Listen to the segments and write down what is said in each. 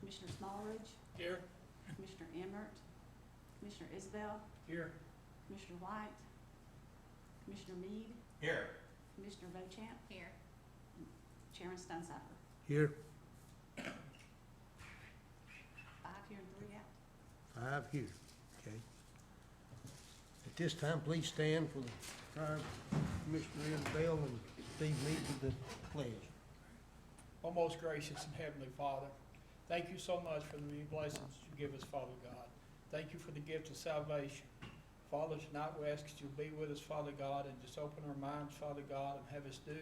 Commissioner Smallridge, Here. Commissioner Emmert, Commissioner Isbell, Here. Commissioner White, Commissioner Meade, Here. Commissioner Beauchamp, Here. Chairman Stunsifer. Here, 5 here and 3 out. 5 here, okay. At this time, please stand for the prior Commissioner Isbell and Steve Meade with the pledge. O most gracious and heavenly Father, thank you so much for the many blessings you give us, Father God. Thank you for the gift of salvation. Father, tonight we ask that you'll be with us, Father God, and just open our minds, Father God, and have us do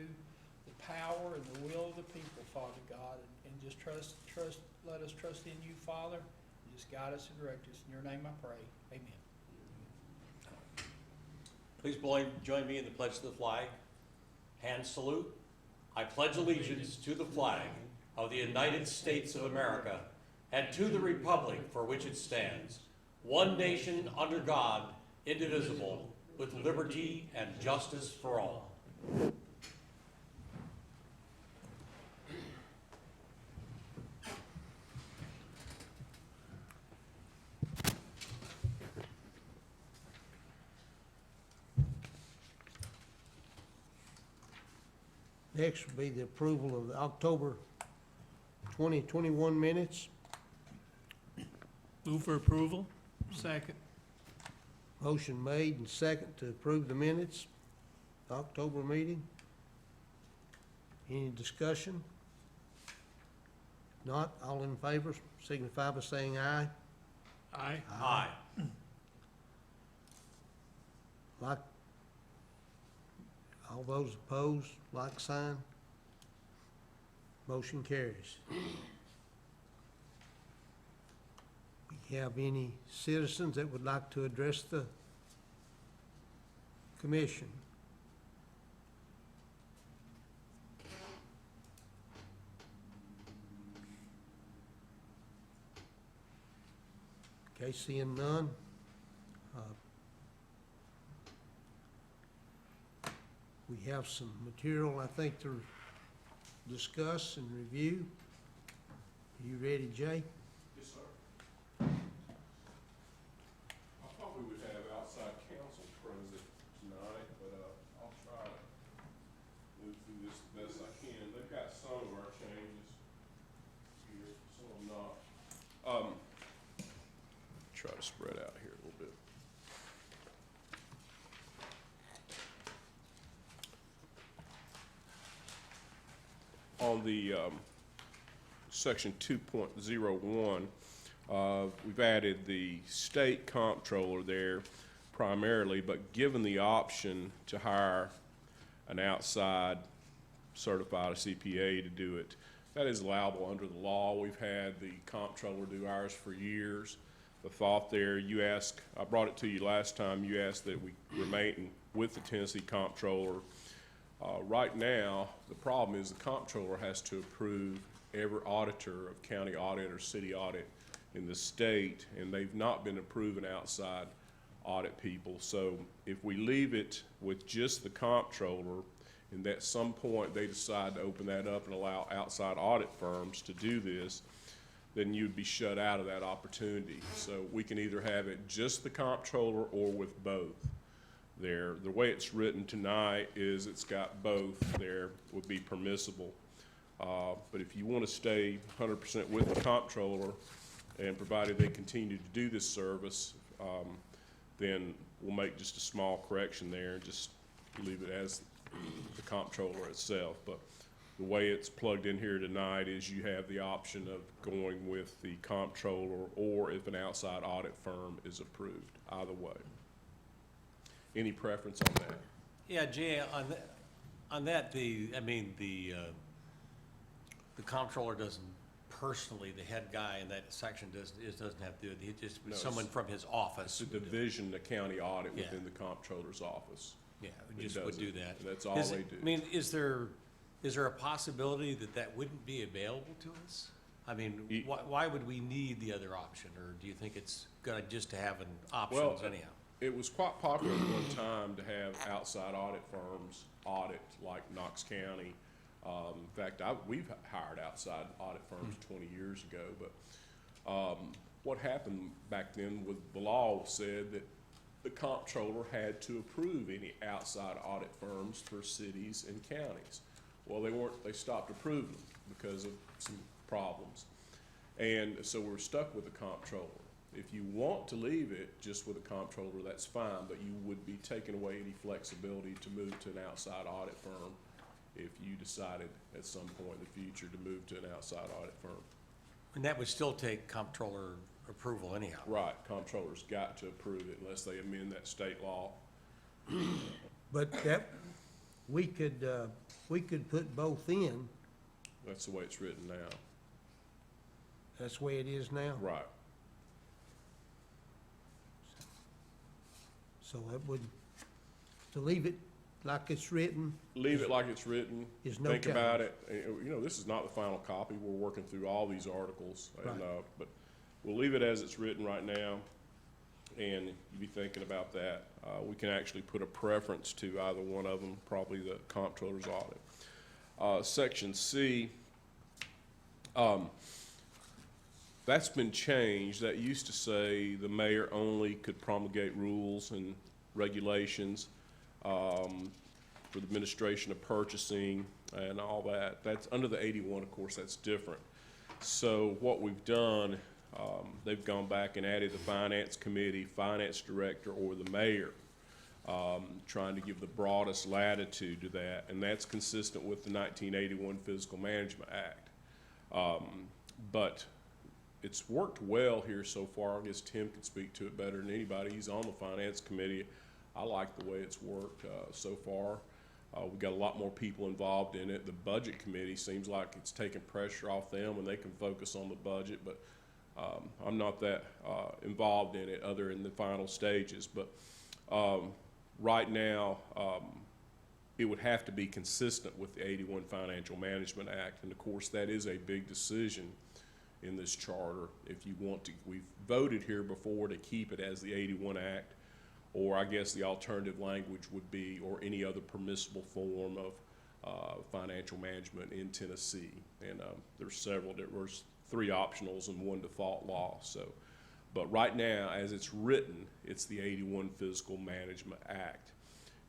the power and the will of the people, Father God, and just let us trust in you, Father, and just guide us and direct us. In your name I pray. Amen. Please join me in the pledge to the flag. Hand salute. I pledge allegiance to the flag of the United States of America and to the republic for which it stands, one nation under God, indivisible, with liberty and justice for all. Next will be the approval of the October 2021 minutes. Move for approval. Second. Motion made and second to approve the minutes, October meeting. Any discussion? Not, all in favor, signify by saying aye. Aye. Aye. Like, all those opposed, like sign. Motion carries. We have any citizens that would like to address the commission? Okay, seeing none. We have some material, I think, to discuss and review. Are you ready, Jay? Yes, sir. I thought we would have outside counsel present tonight, but I'll try to move through this the best I can. They've got some of our changes here, some of them not. Try to spread out here a little bit. On the section 2.01, we've added the state comptroller there primarily, but given the option to hire an outside certified CPA to do it, that is allowable under the law. We've had the comptroller do ours for years. The thought there, you asked, I brought it to you last time, you asked that we remain with the Tennessee comptroller. Right now, the problem is the comptroller has to approve every auditor of county audit or city audit in the state, and they've not been approving outside audit people. So if we leave it with just the comptroller, and at some point they decide to open that up and allow outside audit firms to do this, then you'd be shut out of that opportunity. So we can either have it just the comptroller or with both. There, the way it's written tonight is it's got both there, would be permissible. But if you want to stay 100% with the comptroller, and provided they continue to do this service, then we'll make just a small correction there and just leave it as the comptroller itself. But the way it's plugged in here tonight is you have the option of going with the comptroller or if an outside audit firm is approved, either way. Any preference on that? Yeah, Jay, on that, the comptroller doesn't personally, the head guy in that section doesn't have to do it. He just, No, someone from his office. It's a division of county audit Yeah. within the comptroller's office. Yeah, It just would does do it. that. That's all Is they it- do. I mean, is there a possibility that that wouldn't be available to us? I mean, why would we need the other option, or do you think it's good just to have an options anyhow? It was quite popular at one time to have outside audit firms audit, like Knox County In fact, we've hired outside audit firms 20 years ago, but what happened back then with the law said that the comptroller had to approve any outside audit firms for cities and counties. Well, they stopped approving them because of some problems. And so we're stuck with the comptroller. If you want to leave it just with a comptroller, that's fine, but you would be taking away any flexibility to move to an outside audit firm if you decided at some point in the future to move to an outside audit firm. And that would still take comptroller approval anyhow. Right, comptroller's got to approve it unless they amend that state law. But that, we could put both in, That's the way it's written now. that's the way it is now. Right. So that would, to leave it like it's written, Leave it like it's written. is no Think about challenge. it. You know, this is not the final copy. We're working through all these articles. And, Right. but we'll leave it as it's written right now. And you be thinking about that. We can actually put a preference to either one of them, probably the comptroller's audit. Section C, that's been changed. That used to say the mayor only could promulgate rules and regulations for the administration of purchasing and all that. That's under the 81, of course, that's different. So what we've done, they've gone back and added the finance committee, finance director, or the mayor, trying to give the broadest latitude to that, and that's consistent with the 1981 Physical Management Act. But it's worked well here so far. I guess Tim could speak to it better than anybody. He's on the finance committee. I like the way it's worked so far. We've got a lot more people involved in it. The budget committee seems like it's taking pressure off them and they can focus on the budget, but I'm not that involved in it other in the final stages. But right now, it would have to be consistent with the 81 Financial Management Act. And of course, that is a big decision in this charter. If you want to, we've voted here before to keep it as the 81 Act, or I guess the alternative language would be, or any other permissible form of financial management in Tennessee. And there's several, there's 3 optionals and 1 default law. So, but right now, as it's written, it's the 81 Physical Management Act.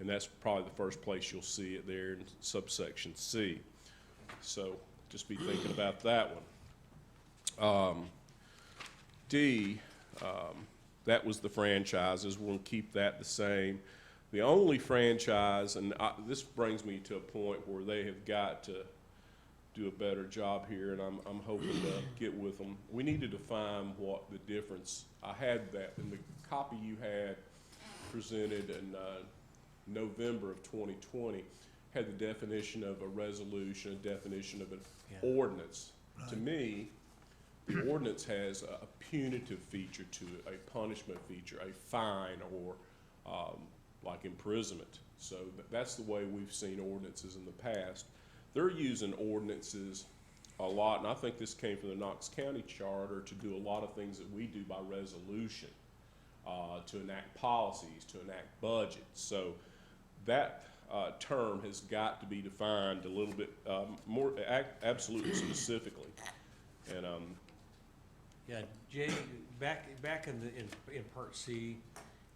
And that's probably the first place you'll see it there in subsection C. So just be thinking about that one. D, that was the franchises. We'll keep that the same. The only franchise, and this brings me to a point where they have got to do a better job here, and I'm hoping to get with them. We need to define what the difference, I had that in the copy you had presented in November of 2020, had the definition of a resolution, a definition of an ordinance. Right. To me, the ordinance has a punitive feature to it, a punishment feature, a fine, or like imprisonment. So that's the way we've seen ordinances in the past. They're using ordinances a lot, and I think this came from the Knox County Charter, to do a lot of things that we do by resolution, to enact policies, to enact budgets. So that term has got to be defined a little bit more absolutely specifically. And Yeah, Jay, back in part C,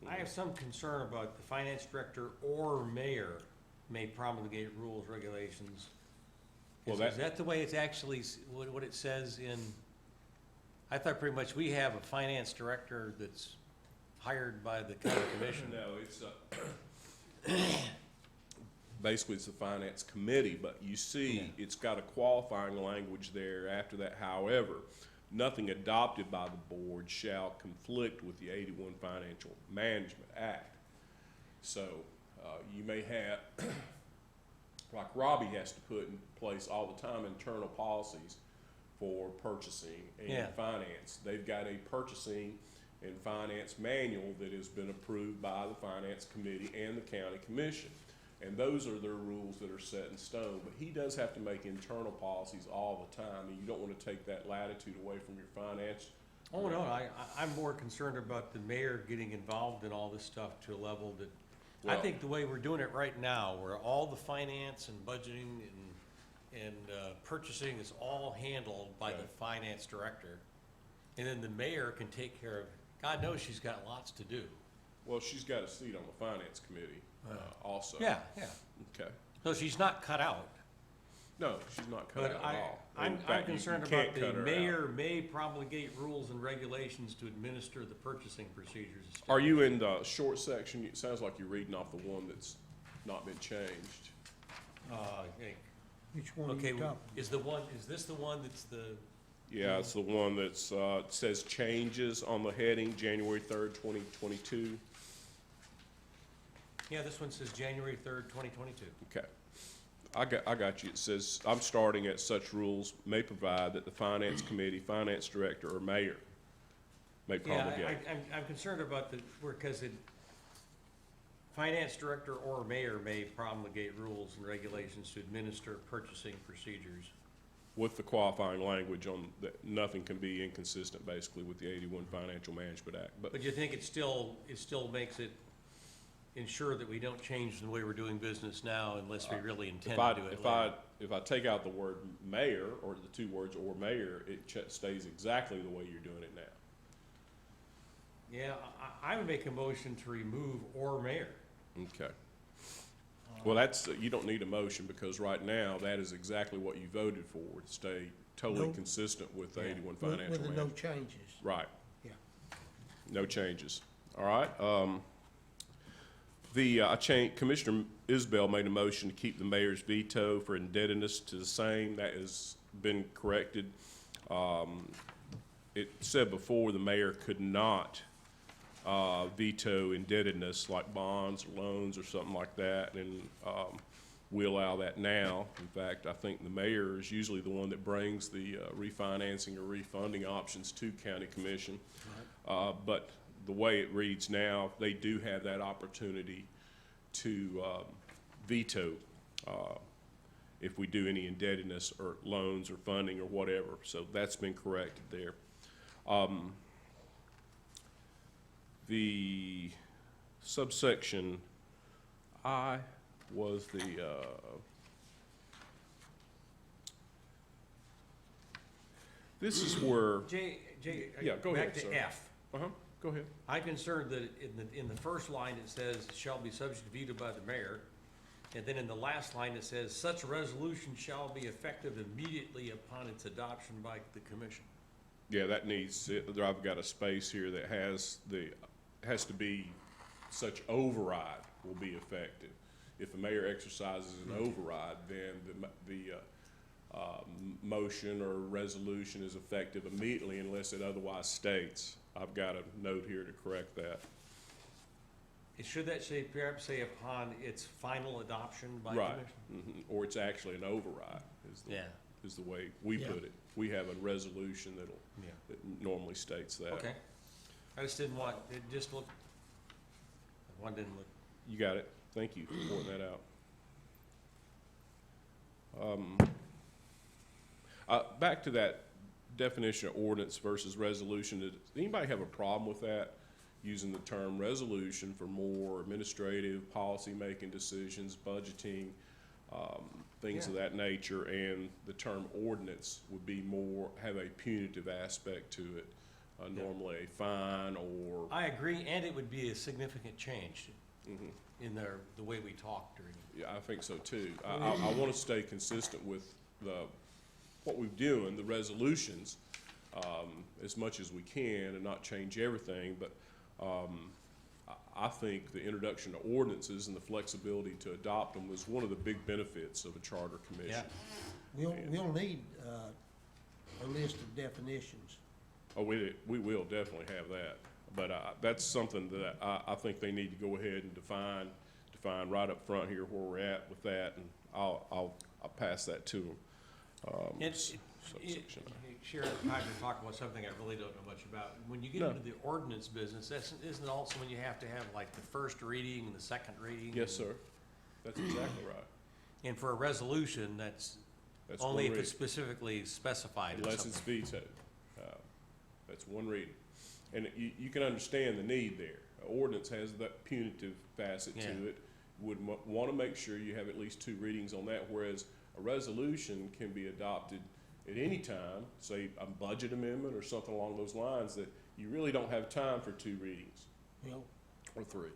I have some concern about the finance director or mayor may promulgate rules, regulations. Well, Is that the way it's actually, what it says in, I thought pretty much we have a finance director that's hired by the county commission. no, it's basically it's the finance committee, but you see it's got a qualifying language there after that. However, nothing adopted by the board shall conflict with the 81 Financial Management Act. So you may have, like Robbie has to put in place all the time, internal policies for purchasing and finance. They've got a purchasing and finance manual that has been approved by the finance committee and the county commission. And those are their rules that are set in stone. But he does have to make internal policies all the time, and you don't want to take that latitude away from your finance. Oh, no, I'm more concerned about the mayor getting involved in all this stuff to a level that, I Well- think the way we're doing it right now, where all the finance and budgeting and purchasing is all handled by the Okay. finance director. And then the mayor can take care of, God knows she's got lots to do. Well, she's got a seat on the finance committee, also. Yeah. Okay. So she's not cut out. No, she's not cut But out at all. In I'm fact, you concerned can't about the cut her out. mayor may promulgate rules and regulations to administer the purchasing procedures. Are you in the short section? It sounds like you're reading off the one that's not been changed. Okay. Which one are Okay, you talking? is this the one that's the, Yeah, it's the one that's, it says changes on the heading, January 3rd, 2022. yeah, this one says January 3rd, 2022. Okay. I got you. It says, I'm starting at such rules may provide that the finance committee, finance director, or mayor may Yeah, promulgate. I'm concerned about because finance director or mayor may promulgate rules and regulations to administer purchasing procedures. With the qualifying language on that, nothing can be inconsistent basically with the 81 Financial Management Act. But you think it still makes it ensure that we don't change the way we're doing business now unless we really intend to do it later? If I take out the word mayor, or the two words or mayor, it stays exactly the way you're doing it now. Yeah, I would make a motion to remove or mayor. Okay. Well, that's, you don't need a motion because right now, that is exactly what you voted for, to stay totally No. consistent with the Yeah. 81 With Financial the no Management. changes. Right. Yeah. No changes. All right. Commissioner Isbell made a motion to keep the mayor's veto for indebtedness to the same. That has been corrected. It said before the mayor could not veto indebtedness like bonds or loans or something like that, and we allow that now. In fact, I think the mayor is usually the one that brings the refinancing or refunding options to county commission. But the way it reads now, they do have that opportunity to veto if we do any indebtedness or loans or funding or whatever. So that's been corrected there. The subsection I was the, this is where, Jay, Yeah, go back ahead, to sir. F. go ahead. I'm concerned that in the first line, it says it shall be subject to veto by the mayor. And then in the last line, it says such a resolution shall be effective immediately upon its adoption by the commission. Yeah, that needs, I've got a space here that has to be such override will be effective. If the mayor exercises an override, then the motion or resolution is effective immediately unless it otherwise states. I've got a note here to correct that. Should that say, perhaps say upon its final adoption by Right. commission? Or it's actually an override Yeah, is the way we Yeah. put it. We have a resolution yeah, that normally states that. okay. I just didn't want, it just looked, one didn't look, You got it. Thank you for pointing that out. Back to that definition of ordinance versus resolution. Does anybody have a problem with that? Using the term resolution for more administrative, policy-making decisions, budgeting, things of that nature, and the term ordinance would be more, have a punitive aspect to it, normally a fine or. I agree, and it would be a significant change Mhm. in the way we talk during. Yeah, I think so too. I want to stay consistent with what we're doing, the resolutions, as much as we can and not change everything, but I think the introduction of ordinances and the flexibility to adopt them was one of the big benefits of a charter commission. We'll need a list of definitions. Oh, we will definitely have that, but that's something that I think they need to go ahead and define right up front here where we're at with that, and I'll pass that to them. Subsection. Sharon, I can talk about something I really don't know much about. When you get No. into the ordinance business, isn't it also when you have to have like the first reading and the second reading? Yes, sir. That's exactly right. And for a resolution, that's That's only one if it's reading. specifically specified in Unless it's something. vetoed. That's one reading. And you can understand the need there. Ordinance has that punitive facet Yeah. to it. Would want to make sure you have at least two readings on that, whereas A resolution can be adopted at any time, say a budget amendment or something along those lines, that you really don't have time for 2 readings Well, or 3.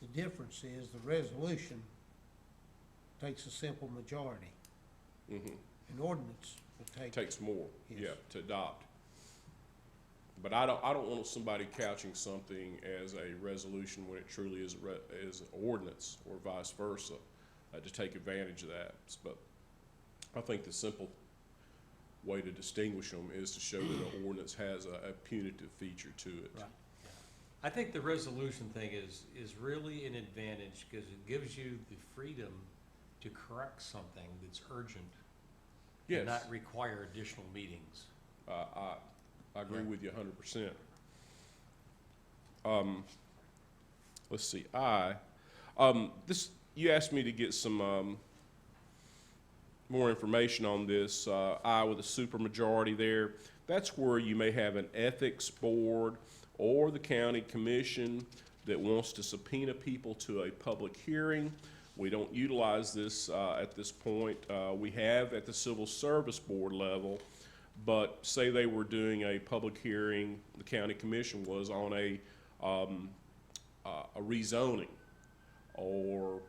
the difference is the resolution takes a simple majority. Mhm. An ordinance will take. Takes more, Yes. yeah, to adopt. But I don't want somebody couching something as a resolution when it truly is is an ordinance, or vice versa, to take advantage of that. But I think the simple way to distinguish them is to show that an ordinance has a punitive feature to it. Right. I think the resolution thing is really an advantage because it gives you the freedom to correct something that's urgent Yes, and not require additional meetings. I agree with you 100%. Let's see, you asked me to get some more information on this. I with a supermajority there. That's where you may have an ethics board or the county commission that wants to subpoena people to a public hearing. We don't utilize this at this point. We have at the civil service board level, but say they were doing a public hearing, the county commission was on a rezoning or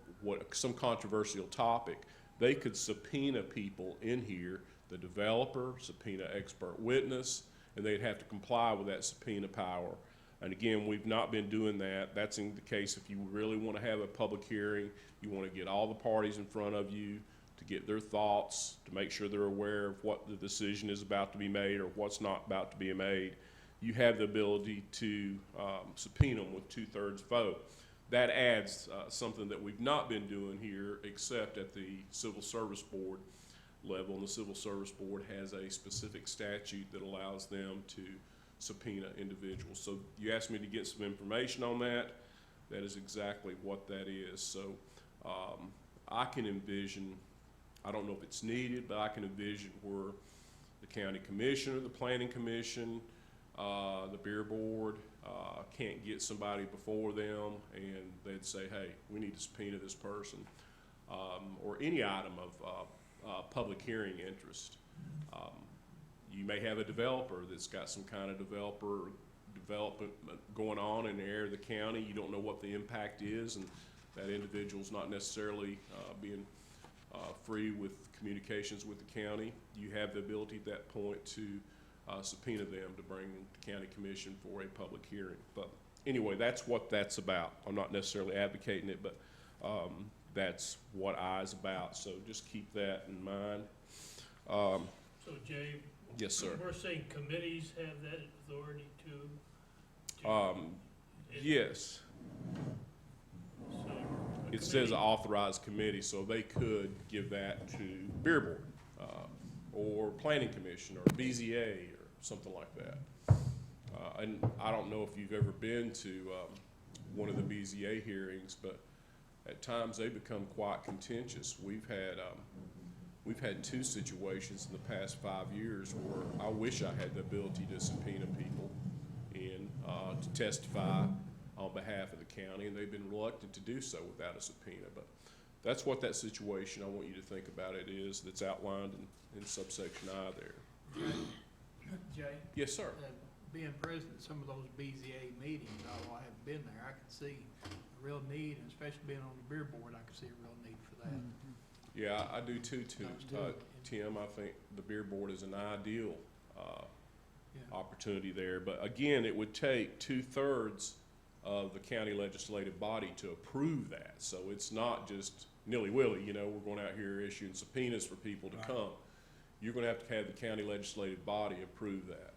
some controversial topic. They could subpoena people in here, the developer, subpoena expert witness, and they'd have to comply with that subpoena power. And again, we've not been doing that. That's in the case if you really want to have a public hearing, you want to get all the parties in front of you to get their thoughts, to make sure they're aware of what the decision is about to be made or what's not about to be made. You have the ability to subpoena them with 2/3 vote. That adds something that we've not been doing here except at the Civil Service Board level, and the Civil Service Board has a specific statute that allows them to subpoena individuals. So you asked me to get some information on that. That is exactly what that is. So I can envision, I don't know if it's needed, but I can envision where the county commissioner, the planning commission, the beer board can't get somebody before them, and they'd say, hey, we need to subpoena this person, or any item of public hearing interest. You may have a developer that's got some kind of development going on in the area of the county. You don't know what the impact is, and that individual's not necessarily being free with communications with the county. You have the ability at that point to subpoena them to bring the county commission for a public hearing. But anyway, that's what that's about. I'm not necessarily advocating it, but that's what I is about. So just keep that in mind. So Jay, Yes, sir. we're saying committees have that authority to Yes, so a it says committee- authorized committee, so they could give that to beer board, or planning commission, or BZA, or something like that. And I don't know if you've ever been to one of the BZA hearings, but at times they become quite contentious. We've had 2 situations in the past 5 years where I wish I had the ability to subpoena people in to testify on behalf of the county, and they've been reluctant to do so without a subpoena. But that's what that situation, I want you to think about it, is that's outlined in subsection I there. Jay, Yes, sir. being present at some of those BZA meetings, although I haven't been there, I can see a real need, and especially being on the beer board, I can see a real need for that. Yeah, I do too, Good. Tim. I think the beer board is an ideal Yeah. opportunity there. But again, it would take 2/3 of the county legislative body to approve that. So it's not just nilly-willy, we're going out here issuing subpoenas for people to come. You're going to have the county legislative body approve that.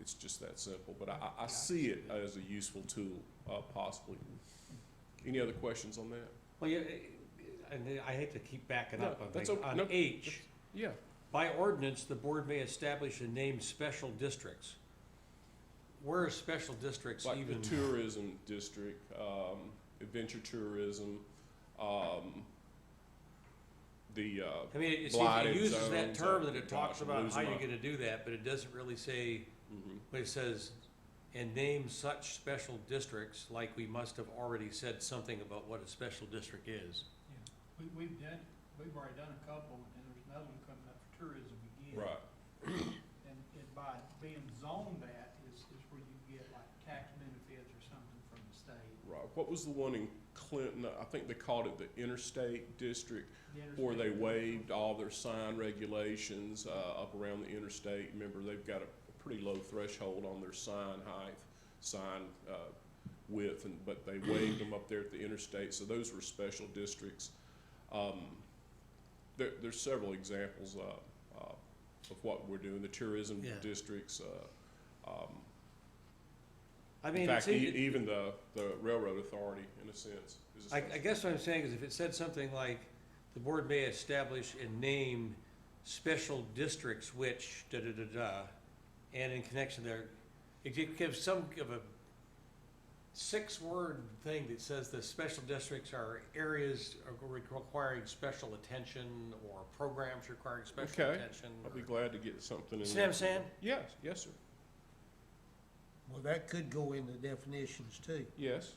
It's just that simple. But I see it as a useful tool, possibly. Any other questions on that? Well, yeah, and I hate to keep backing up No, on that's things. okay. On No, H, Yeah. by ordinance, the board may establish and name special districts. Where are special districts Like even? the tourism district, adventure tourism, the, I mean, it blighted uses that zones, term that it talks gosh, I'm about how losing you're my- gonna do that, but it doesn't really say, mhm. when it says, and name such special districts, like we must have already said something about what a special district is. We've done it. we've already done a couple, and there's another one coming up for tourism again. Right. And by being zoned that is where you get like tax benefits or something from the state. Right. What was the one in Clinton? I think they called it the Interstate District, The where they interstate- waived all their sign regulations up around the interstate. Remember, they've got a pretty low threshold on their sign height, sign width, but they waived them up there at the interstate, so those were special districts. There's several examples of what we're doing, the tourism Yeah. districts. I mean, In fact, it's, even the railroad authority, in a sense, is a I special. guess what I'm saying is if it said something like, the board may establish and name special districts which, da-da-da-da, and in connection there, it gives some of a 6-word thing that says the special districts are areas requiring special attention or programs requiring special Okay. attention. I'll be or- glad to get something in See there. what I'm saying? Yes, yes, sir. Well, that could go in the definitions too. Yes.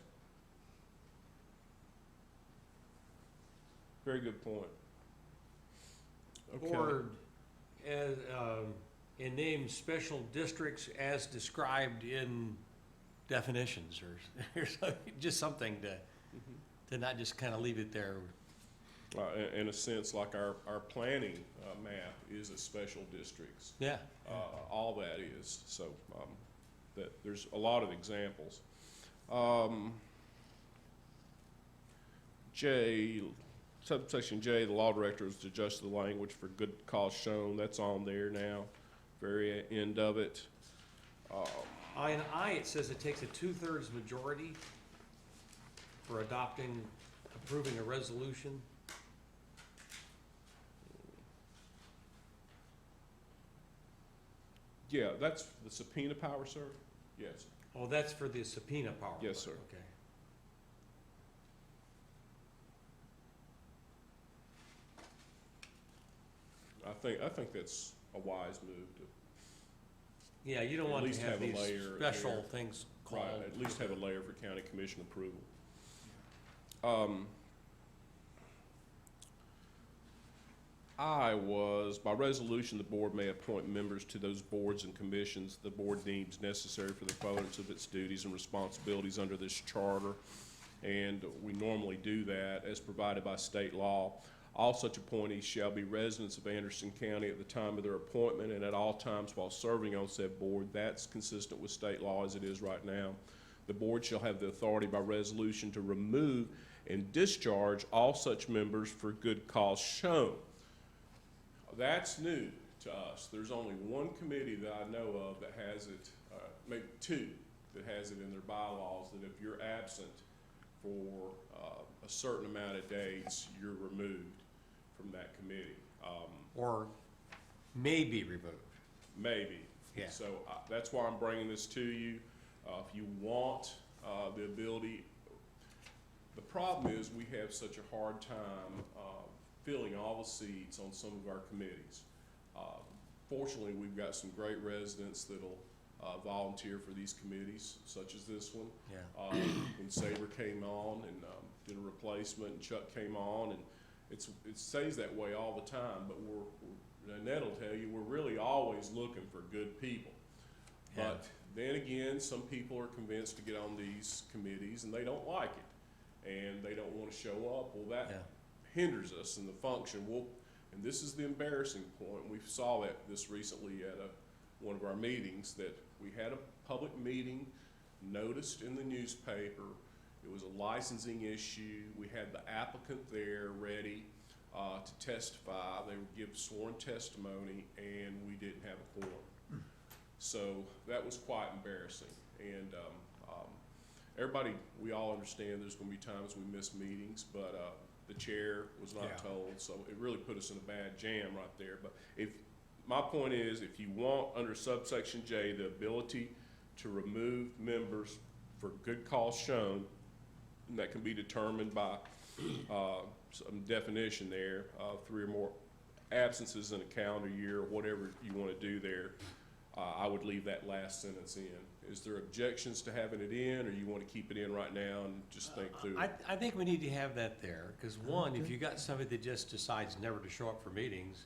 Very good point. Okay. Or as, and name special districts as described in definitions or just something to not just kind of leave it there. In a sense, like our planning map is a special districts. Yeah. All that is, so, that, there's a lot of examples. J, subsection J, the law director is to adjust the language for good cause shown, that's on there now, very end of it. In I, it says it takes a 2/3 majority for approving a resolution. Yeah, that's the subpoena power, sir? Yes. Oh, that's for the subpoena power. Yes, sir. Okay. I think that's a wise move to, Yeah, you don't At want least to have have a these layer special there. things called. right, at least have a layer for county commission approval. I was, by resolution, the board may appoint members to those boards and commissions the board deems necessary for the performance of its duties and responsibilities under this charter. And we normally do that as provided by state law. All such appointees shall be residents of Anderson County at the time of their appointment and at all times while serving on said board. That's consistent with state law as it is right now. The board shall have the authority by resolution to remove and discharge all such members for good cause shown. That's new to us. There's only one committee that I know of that has it, maybe two, that has it in their bylaws, that if you're absent for a certain amount of days, you're removed from that committee. Or may be removed. Maybe. Yeah. So that's why I'm bringing this to you. If you want the ability, the problem is we have such a hard time filling all the seats on some of our committees. Fortunately, we've got some great residents that'll volunteer for these committees, such as this one. Yeah. When Saber came on and did a replacement, and Chuck came on, and it stays that way all the time. But Annette will tell you, we're really always looking for good people. Yeah. But then again, some people are convinced to get on these committees and they don't like it, and they don't want to show up. Well, that hinders us in the function. And this is the embarrassing point. We saw that this recently at one of our meetings, that we had a public meeting noticed in the newspaper. It was a licensing issue. We had the applicant there ready to testify. They would give sworn testimony, and we didn't have a quorum. So that was quite embarrassing. And everybody, we all understand there's going to be times we miss meetings, but the chair was not told, so it really put us in a bad jam right there. But my point is, if you want, under subsection J, the ability to remove members for good cause shown, and that can be determined by some definition there, 3 or more absences in a calendar year, or whatever you want to do there. I would leave that last sentence in. Is there objections to having it in, or you want to keep it in right now and just think through it? I think we need to have that there, because one, if you got somebody that just decides never to show up for meetings,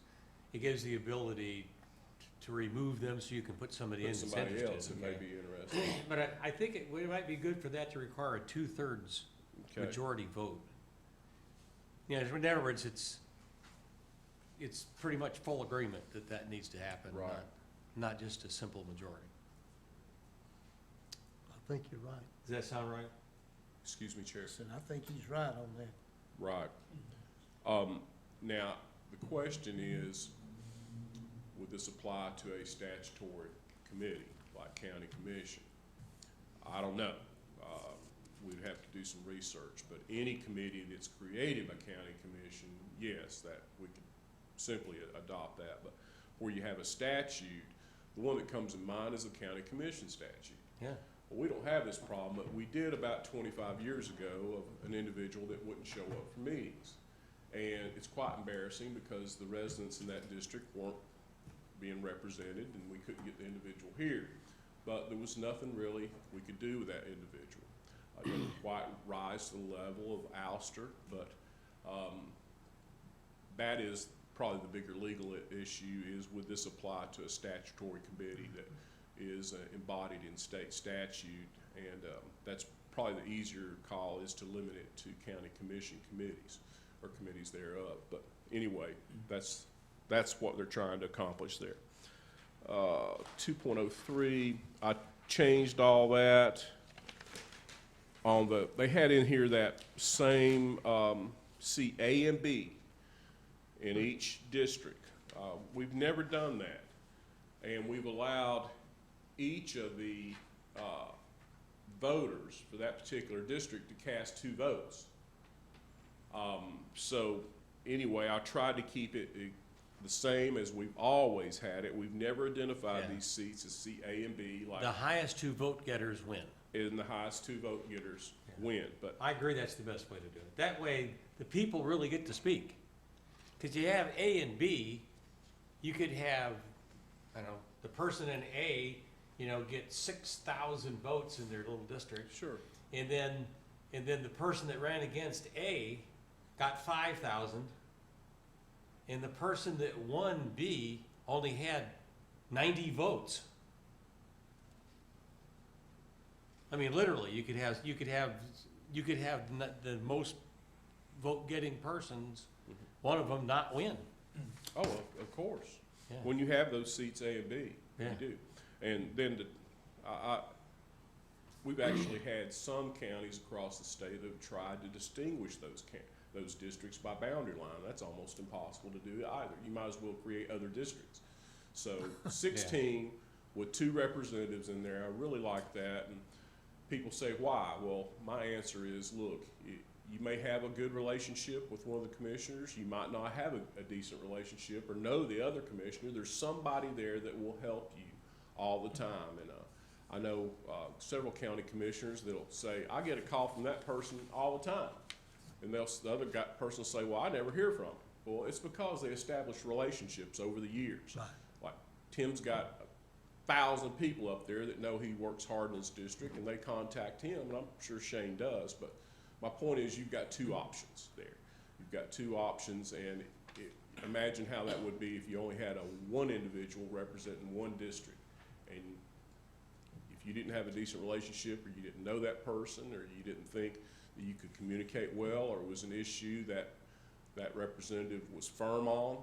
it gives the ability to remove them so you can put somebody in Put that's somebody interested. else that may okay? be interested. But I think it might be good for that to require a 2/3 Okay. majority vote. Yeah, in other words, it's pretty much full agreement that that needs to happen, Right. not just a simple majority. I think you're right. Does that sound right? Excuse me, Chair. I said, I think he's right on that. Right. Now, the question is, would this apply to a statutory committee, like county commission? I don't know. We'd have to do some research, but any committee that's created by county commission, yes, that we could simply adopt that. But where you have a statute, the one that comes in mind is the county commission statute. Yeah. Well, we don't have this problem, but we did about 25 years ago of an individual that wouldn't show up for meetings. And it's quite embarrassing because the residents in that district weren't being represented and we couldn't get the individual here. But there was nothing really we could do with that individual. I didn't quite rise to the level of ouster, but that is probably the bigger legal issue, is would this apply to a statutory committee that is embodied in state statute? And that's probably the easier call, is to limit it to county commission committees or committees thereof. But anyway, that's what they're trying to accomplish there. 2.03, I changed all that. They had in here that same C, A and B in each district. We've never done that. And we've allowed each of the voters for that particular district to cast 2 votes. So anyway, I tried to keep it the same as we've always had it. We've never identified Yeah. these seats as C, A, and B, like, The highest 2 vote getters win. and the highest 2 vote getters win. But I agree that's the best way to do it. That way, the people really get to speak. Because you have A and B, you could have, I don't know, the person in A, get 6,000 votes in their little district. sure, And then the person that ran against A got 5,000. And the person that won B only had 90 votes. I mean, literally, you could have the most vote-getting persons, one of them not win. oh, of course. Yeah. When you have those seats A and B, Yeah. you do. And then we've actually had some counties across the state that have tried to distinguish those districts by boundary line. That's almost impossible to do either. You might as well create other districts. So 16 with 2 representatives in there, I really like that. And people say, why? Well, my answer is, look, you may have a good relationship with one of the commissioners. You might not have a decent relationship or know the other commissioner. There's somebody there that will help you all the time. And I know several county commissioners that'll say, I get a call from that person all the time. And the other person will say, well, I never hear from them. Well, it's because they established relationships over the years. Right. Like Tim's got 1,000 people up there that know he works hard in his district, and they contact him, and I'm sure Shane does. But my point is, you've got 2 options there. You've got 2 options, and imagine how that would be if you only had one individual representing one district. And if you didn't have a decent relationship, or you didn't know that person, or you didn't think that you could communicate well, or it was an issue that that representative was firm on,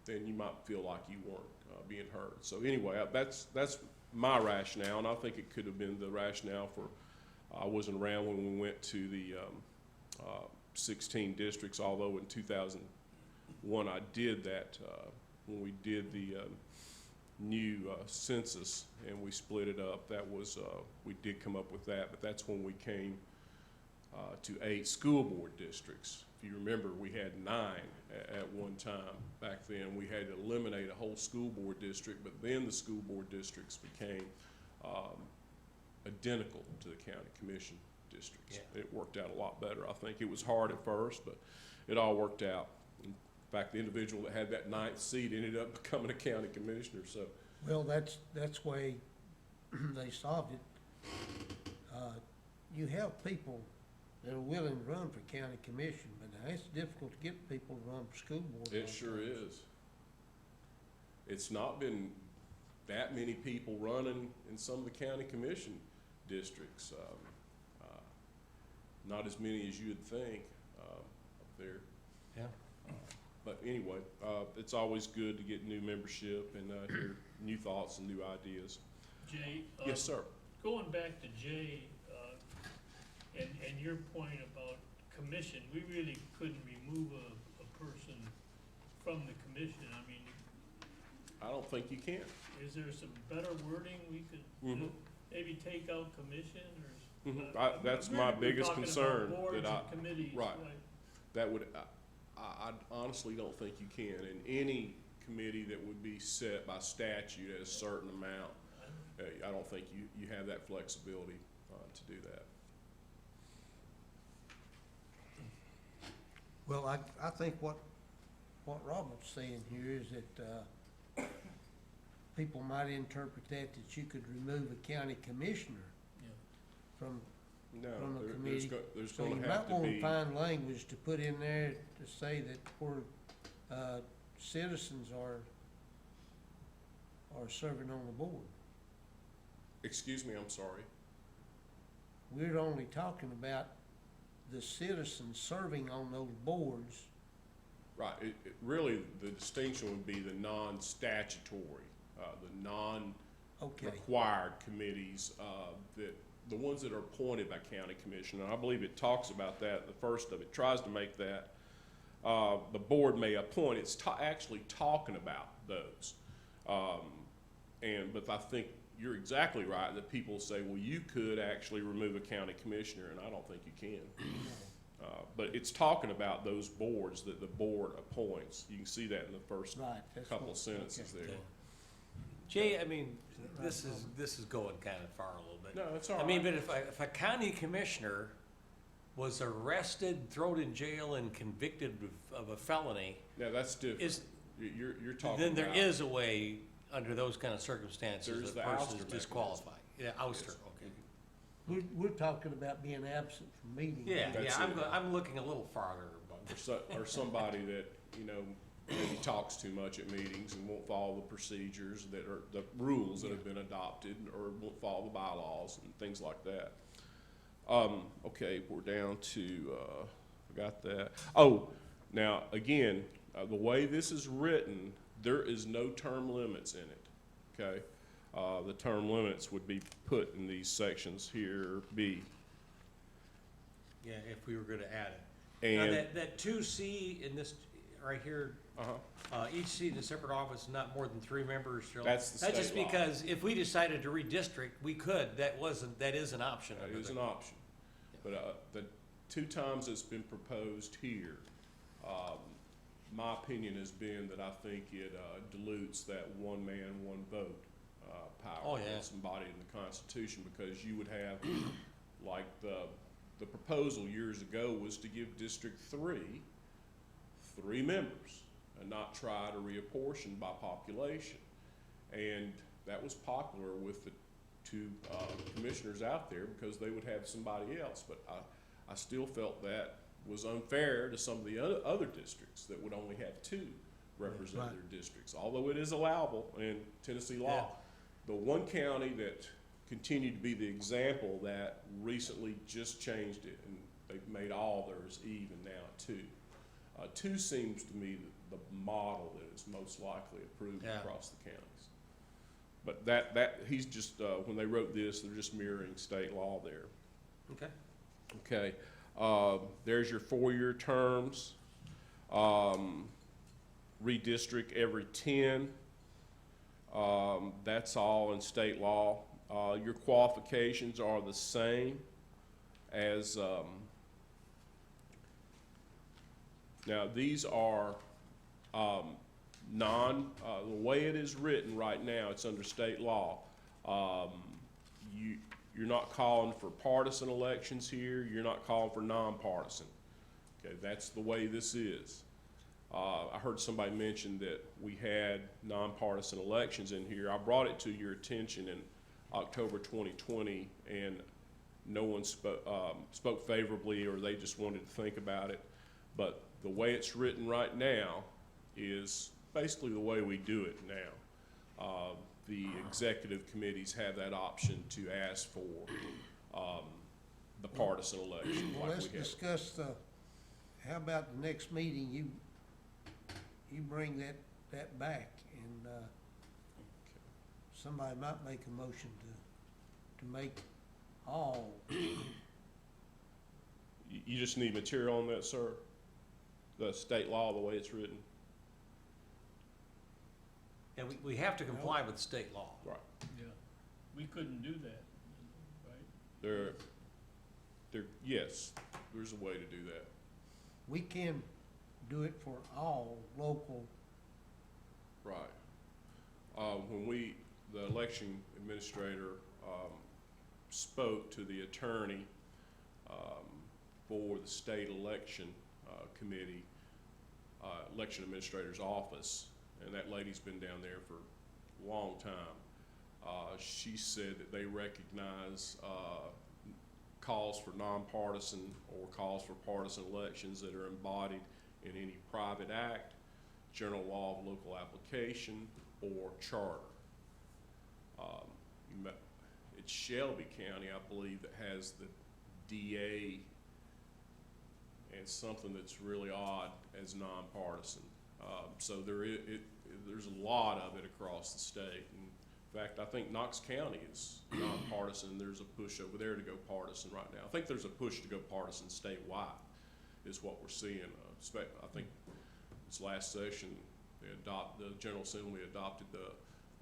then you might feel like you weren't being heard. So anyway, that's my rationale, and I think it could have been the rationale for, I wasn't around when we went to the 16 districts, although in 2001 I did that when we did the new census and we split it up. That was, we did come up with that, but that's when we came to 8 school board districts. If you remember, we had 9 at one time back then. We had to eliminate a whole school board district, but then the school board districts became identical to the county commission districts. Yeah. It worked out a lot better. I think it was hard at first, but it all worked out. In fact, the individual that had that 9th seat ended up becoming a county commissioner, so Well, that's way they solved it. You have people that are willing to run for county commission, but now it's difficult to get people to run for school board. It sure is. It's not been that many people running in some of the county commission districts. Not as many as you'd think up there. Yeah. But anyway, it's always good to get new membership and hear new thoughts and new ideas. Jay? Yes, sir. Going back to Jay, and your point about commission, we really couldn't remove a person from the commission. I mean, I don't think you can. is there some better wording we could Mhm. maybe take out commission or? That's my We're biggest talking about concern, boards that and committees, right. That would, I honestly don't think you can. And any committee that would be set by statute at a certain amount, I don't think you have that flexibility to do that. Well, I think what Robert's saying here is that, people might interpret that you could remove a county commissioner from No, from the there's committee. there's So you gonna might have to want be. to find language to put in there to say that where, citizens are serving on the board. Excuse me, I'm sorry. We're only talking about the citizens serving on those boards. Right, really, the distinction would be the non-statutory, the Okay, non-required committees, that, the ones that are appointed by county commission. And I believe it talks about that, the first of it tries to make that, the board may appoint, it's actually talking about those. But I think you're exactly right, that people say, well, you could actually remove a county commissioner, and I don't think you can. But it's talking about those boards that the board appoints. You can see that in the first right. That's couple what- of sentences okay. there. Jay, I mean, this is going kind of far a little bit. No, it's all I right. mean, but if a county commissioner was arrested, thrown in jail, and convicted of a felony, Yeah, that's different. is, You're talking then there about- is a way, under those kind of circumstances, There's that the a person ouster is mechanism. disqualified. Yeah, ouster, Yes. okay. We're talking about being absent from meetings. Yeah, That's yeah, it. I'm looking a little farther, but, Or somebody that, maybe talks too much at meetings and won't follow the procedures that are, the rules that have been adopted, or won't follow the bylaws and things like that. Okay, we're down to, forgot that. Oh, now, again, the way this is written, there is no term limits in it, okay? The term limits would be put in these sections here, B. yeah, if we were gonna add it. Now, And, that 2C in this, right here, each seat in a separate office, not more than 3 members shall. That's the That's just state law. because if we decided to redistrict, we could, that is an option. that under is the- an option. But, the 2 times it's been proposed here, my opinion has been that I think it, dilutes that one man, one vote, power. Oh, yeah. That's embodied in the Constitution, because you would have, like, the proposal years ago was to give District 3 members and not try to reapportion by population. And that was popular with the 2 commissioners out there, because they would have somebody else. But I still felt that was unfair to some of the other districts that would only have 2 represent Right. their districts, although it is allowable in Tennessee law. The one county that continued to be the example that recently just changed it, and they've made all theirs even now at 2. 2 seems to me the model that is most likely approved Yeah. across the counties. But he's just, when they wrote this, they're just mirroring state law there. Okay. Okay, there's your 4-year terms. Redistrict every 10. That's all in state law. Your qualifications are the same as, now these are, the way it is written right now, it's under state law. You're not calling for partisan elections here, you're not calling for nonpartisan. Okay, that's the way this is. I heard somebody mention that we had nonpartisan elections in here. I brought it to your attention in October 2020, and no one spoke favorably, or they just wanted to think about it. But the way it's written right now is basically the way we do it now. The executive committees have that option to ask for the partisan election Well, like let's we have. discuss how about the next meeting, you bring that back, and, somebody might make a motion to make all, You just need material on that, sir? The state law, the way it's written? And we have to comply with state law. Right. Yeah, we couldn't do that, right? Yes, there's a way to do that. we can do it for all local. Right. When the election administrator, spoke to the attorney, for the state election, committee, election administrator's office, and that lady's been down there for a long time. She said that they recognize, calls for nonpartisan or calls for partisan elections that are embodied in any private act, general law of local application, or charter. It's Shelby County, I believe, that has the DA and something that's really odd as nonpartisan. So there's a lot of it across the state. In fact, I think Knox County is nonpartisan. There's a push over there to go partisan right now. I think there's a push to go partisan statewide is what we're seeing. I think this last session, the General Assembly adopted the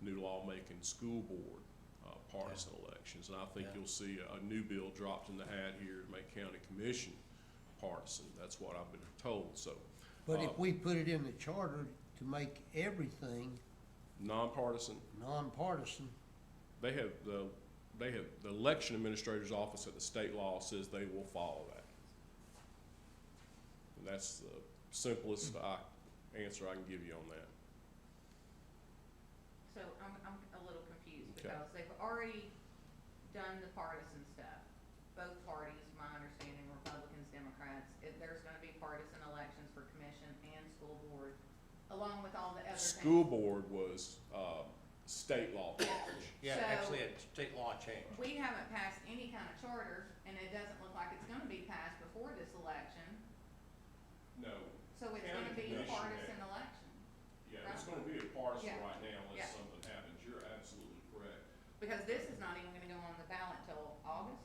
new lawmaking school board partisan elections. And I think you'll see a new bill dropped in the hat here to make county commission partisan. That's what I've been told. So, But if we put it in the charter to make everything nonpartisan, nonpartisan, they have the election administrator's office at the state law says they will follow that. And that's the simplest answer I can give you on that. So I'm a little confused Okay. because they've already done the partisan stuff. Both parties, my understanding, Republicans, Democrats, there's gonna be partisan elections for commission and school board, along with all the other things. School board was state law change. Yeah, So- actually, a state law change. We haven't passed any kind of charter, and it doesn't look like it's gonna be passed before this election, No, so it's County gonna be a commission partisan election. yeah, it's gonna be a partisan Yeah. right now Yeah. unless something happens. You're absolutely correct. Because this is not even gonna go on the ballot till August?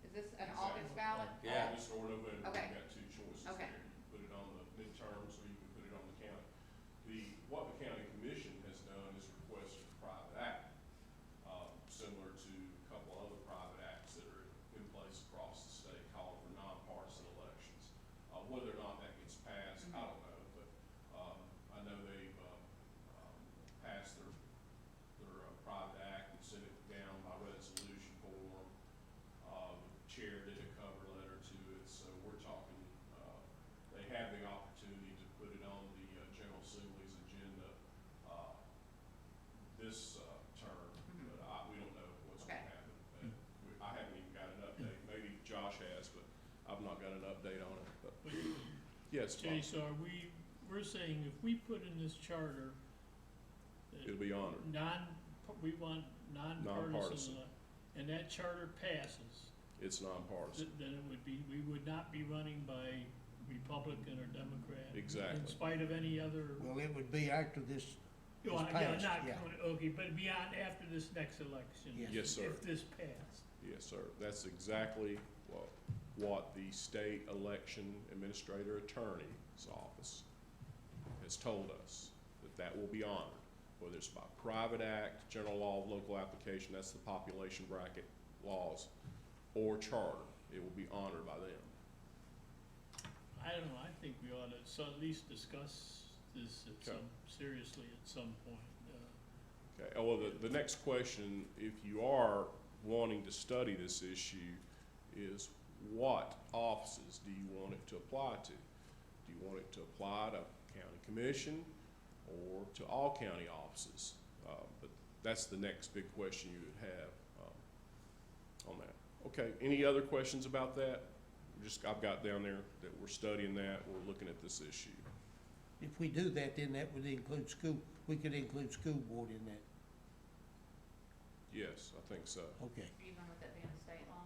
Is this an August ballot? Yeah. August or November, Okay. you've got two choices Okay. there. You can put it on the midterms or you can put it on the county. What the county commission has done is requested a private act, similar to a couple other private acts that are in place across the state calling for nonpartisan elections. Whether or not that gets passed, I don't know, but, I know they've, passed their private act and sent it down by resolution form. The chair did a cover letter to it, so we're talking, they have the opportunity to put it on the General Assembly's agenda, this, term, but we don't know what's gonna Okay. happen. I haven't even got an update, maybe Josh has, but I've not got an update on it, but, But, yes, Bob, Jay, so we're saying if we put in this charter it'll be honored. we want Nonpartisan. nonpartisan, and that charter passes, It's nonpartisan. then it would be, we would not be running by Republican or Democrat. Exactly. In spite of any other, well, it would be after this, well, yeah, passed, not, yeah. okay, but beyond, after this next election. Yes. Yes, sir. If this passed. Yes, sir. That's exactly what the state election administrator attorney's office has told us, that will be honored. Whether it's by private act, general law of local application, that's the population bracket laws, or charter, it will be honored by them. I don't know, I think we ought to, so at least discuss this Okay. seriously at some point. Okay, well, the next question, if you are wanting to study this issue, is what offices do you want it to apply to? Do you want it to apply to county commission or to all county offices. But that's the next big question you would have on that. Okay, any other questions about that? I've got down there that we're studying that, we're looking at this issue. If we do that, then that would include we could include school board in that. Yes, I think so. Okay. Even with it being a state law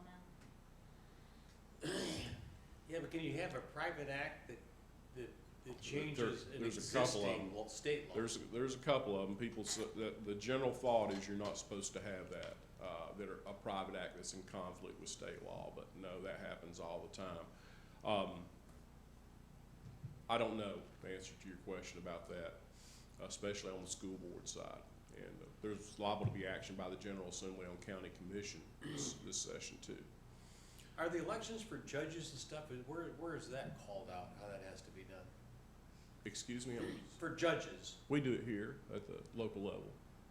now? Yeah, but can you have a private act that changes an There's a couple of existing them. state law? There's a couple of them. The general thought is you're not supposed to have that, that are a private act that's in conflict with state law, but no, that happens all the time. I don't know the answer to your question about that, especially on the school board side. And there's liable to be action by the General Assembly on county commission this session too. Are the elections for judges and stuff, where is that called out, how that has to be done? Excuse me? For judges, We do it here at the local level.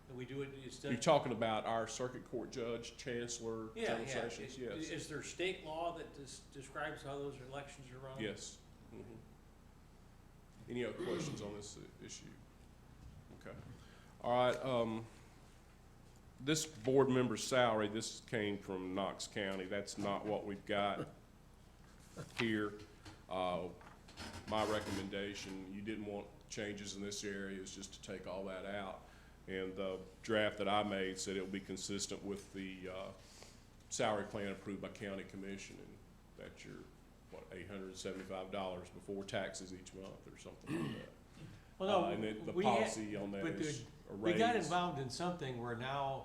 and we do it, it's done. You're talking about our circuit court judge, chancellor, Yeah, general yeah. sessions? Yes. Is there state law that describes how those elections are run? Yes. Mhm. Any other questions on this issue? Okay. All right, this board member's salary, this came from Knox County. That's not what we've got here. My recommendation, you didn't want changes in this area, is just to take all that out. And the draft that I made said it will be consistent with the salary plan approved by county commission, and that's your, what, $875 before taxes each month or something like that. Well, no, And then the we had- policy on that but is a we got raise. involved in something where now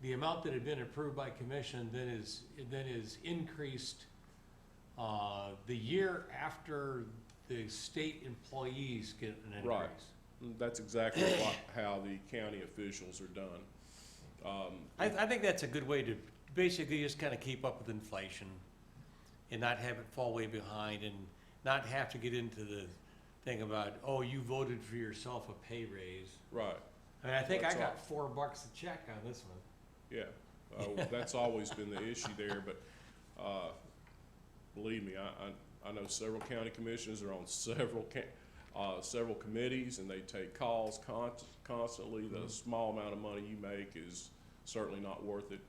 the amount that had been approved by commission then is increased the year after the state employees get an increase. Right. That's exactly how the county officials are done. I think that's a good way to basically just kind of keep up with inflation and not have it fall way behind and not have to get into the thing about, oh, you voted for yourself a pay raise. Right, I mean, I think I That's got $4 a check on this one. yeah. That's always been the issue there, but believe me, I know several county commissioners are on several committees, and they take calls constantly. The small amount of money you make is certainly not worth it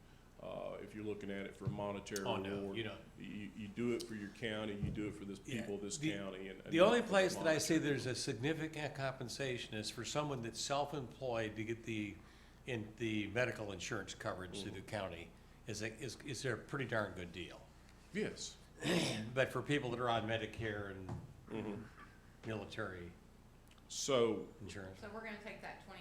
if you're looking at it for a monetary Oh, reward. no, you don't. You do it for your county, you do it for the people of this county. And The not only for place that I see monetary. there's a significant compensation is for someone that's self-employed to get the medical insurance coverage through the county is a pretty darn good deal. Yes. But for people that are on Medicare and military So insurance. So we're gonna take that 20%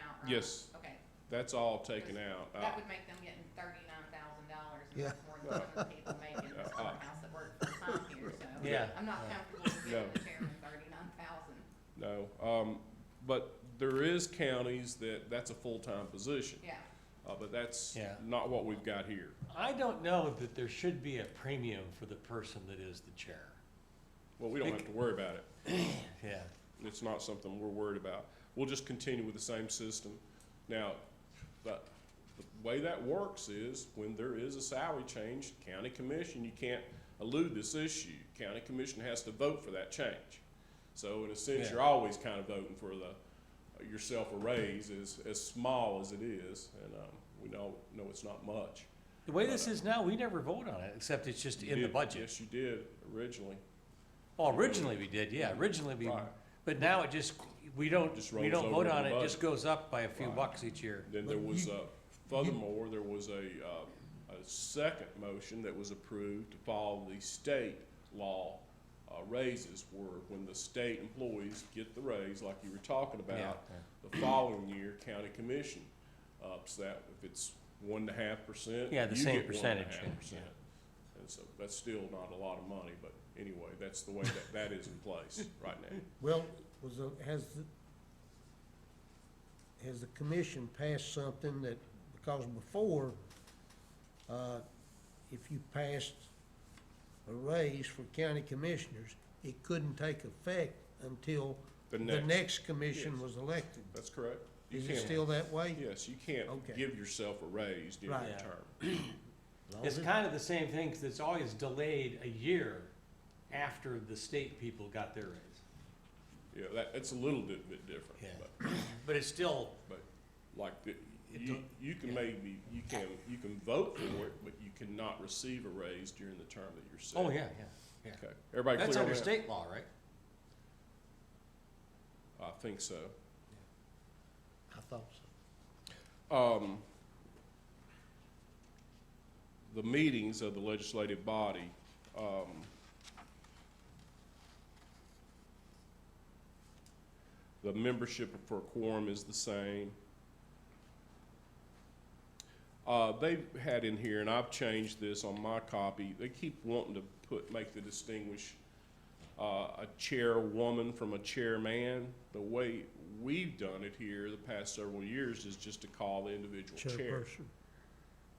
out, right? Yes. Okay. that's all taken out. That would make them getting $39,000, and Yeah. that's more than some people make in this courthouse that work full-time here, so. Yeah. I'm not comfortable with giving the chairman $39,000. No, but there is counties that's a full-time position, Yeah, but that's Yeah. not what we've got here. I don't know that there should be a premium for the person that is the chair. Well, we don't have to worry about it. Yeah. It's not something we're worried about. We'll just continue with the same system. Now, the way that works is when there is a salary change, county commission, you can't elude this issue. County commission has to vote for that change. So in a sense, Yeah. you're always kind of voting for yourself a raise, as small as it is, and we know it's not much. The way this is now, we never vote on it, except it's just You in the did- budget. Yes, you did originally. Well, originally we did, yeah, originally we, Right. but now it just, we don't Just vote rolls over on the it, it just budget. goes up by a few Right. bucks each year. Then there was, furthermore, there was a second motion that was approved to follow the state law raises, where when the state employees get the raise, like you were talking Yeah, about, the following year, county commission ups that. If it's 1.5%. Yeah, the you same get percentage, 1.5%. yeah. And so that's still not a lot of money, but anyway, that's the way that is in place right now. Well, has the commission passed something that, because before, if you passed a raise for county commissioners, it couldn't take effect until the next commission yes. was elected. That's correct. You Is it can't- still that way? Yes, you can't Okay. give yourself a raise during Right. your term. It's kind of the same thing, because it's always delayed a year after the state people got their raise. Yeah, it's a little bit different, Yeah. but, But it's still, like, It you, don't- you can yeah. maybe, you can vote for it, but you cannot receive a raise during the term that you're serving. oh, yeah, yeah. Okay, everybody That's clear on under that? state law, right? I think so. I thought so. The meetings of the legislative body, the membership for a quorum is the same. They've had in here, and I've changed this on my copy, they keep wanting to make the distinguish a chairwoman from a chairman. The way we've done it here the past several years is just to call the individual chair. Chairperson.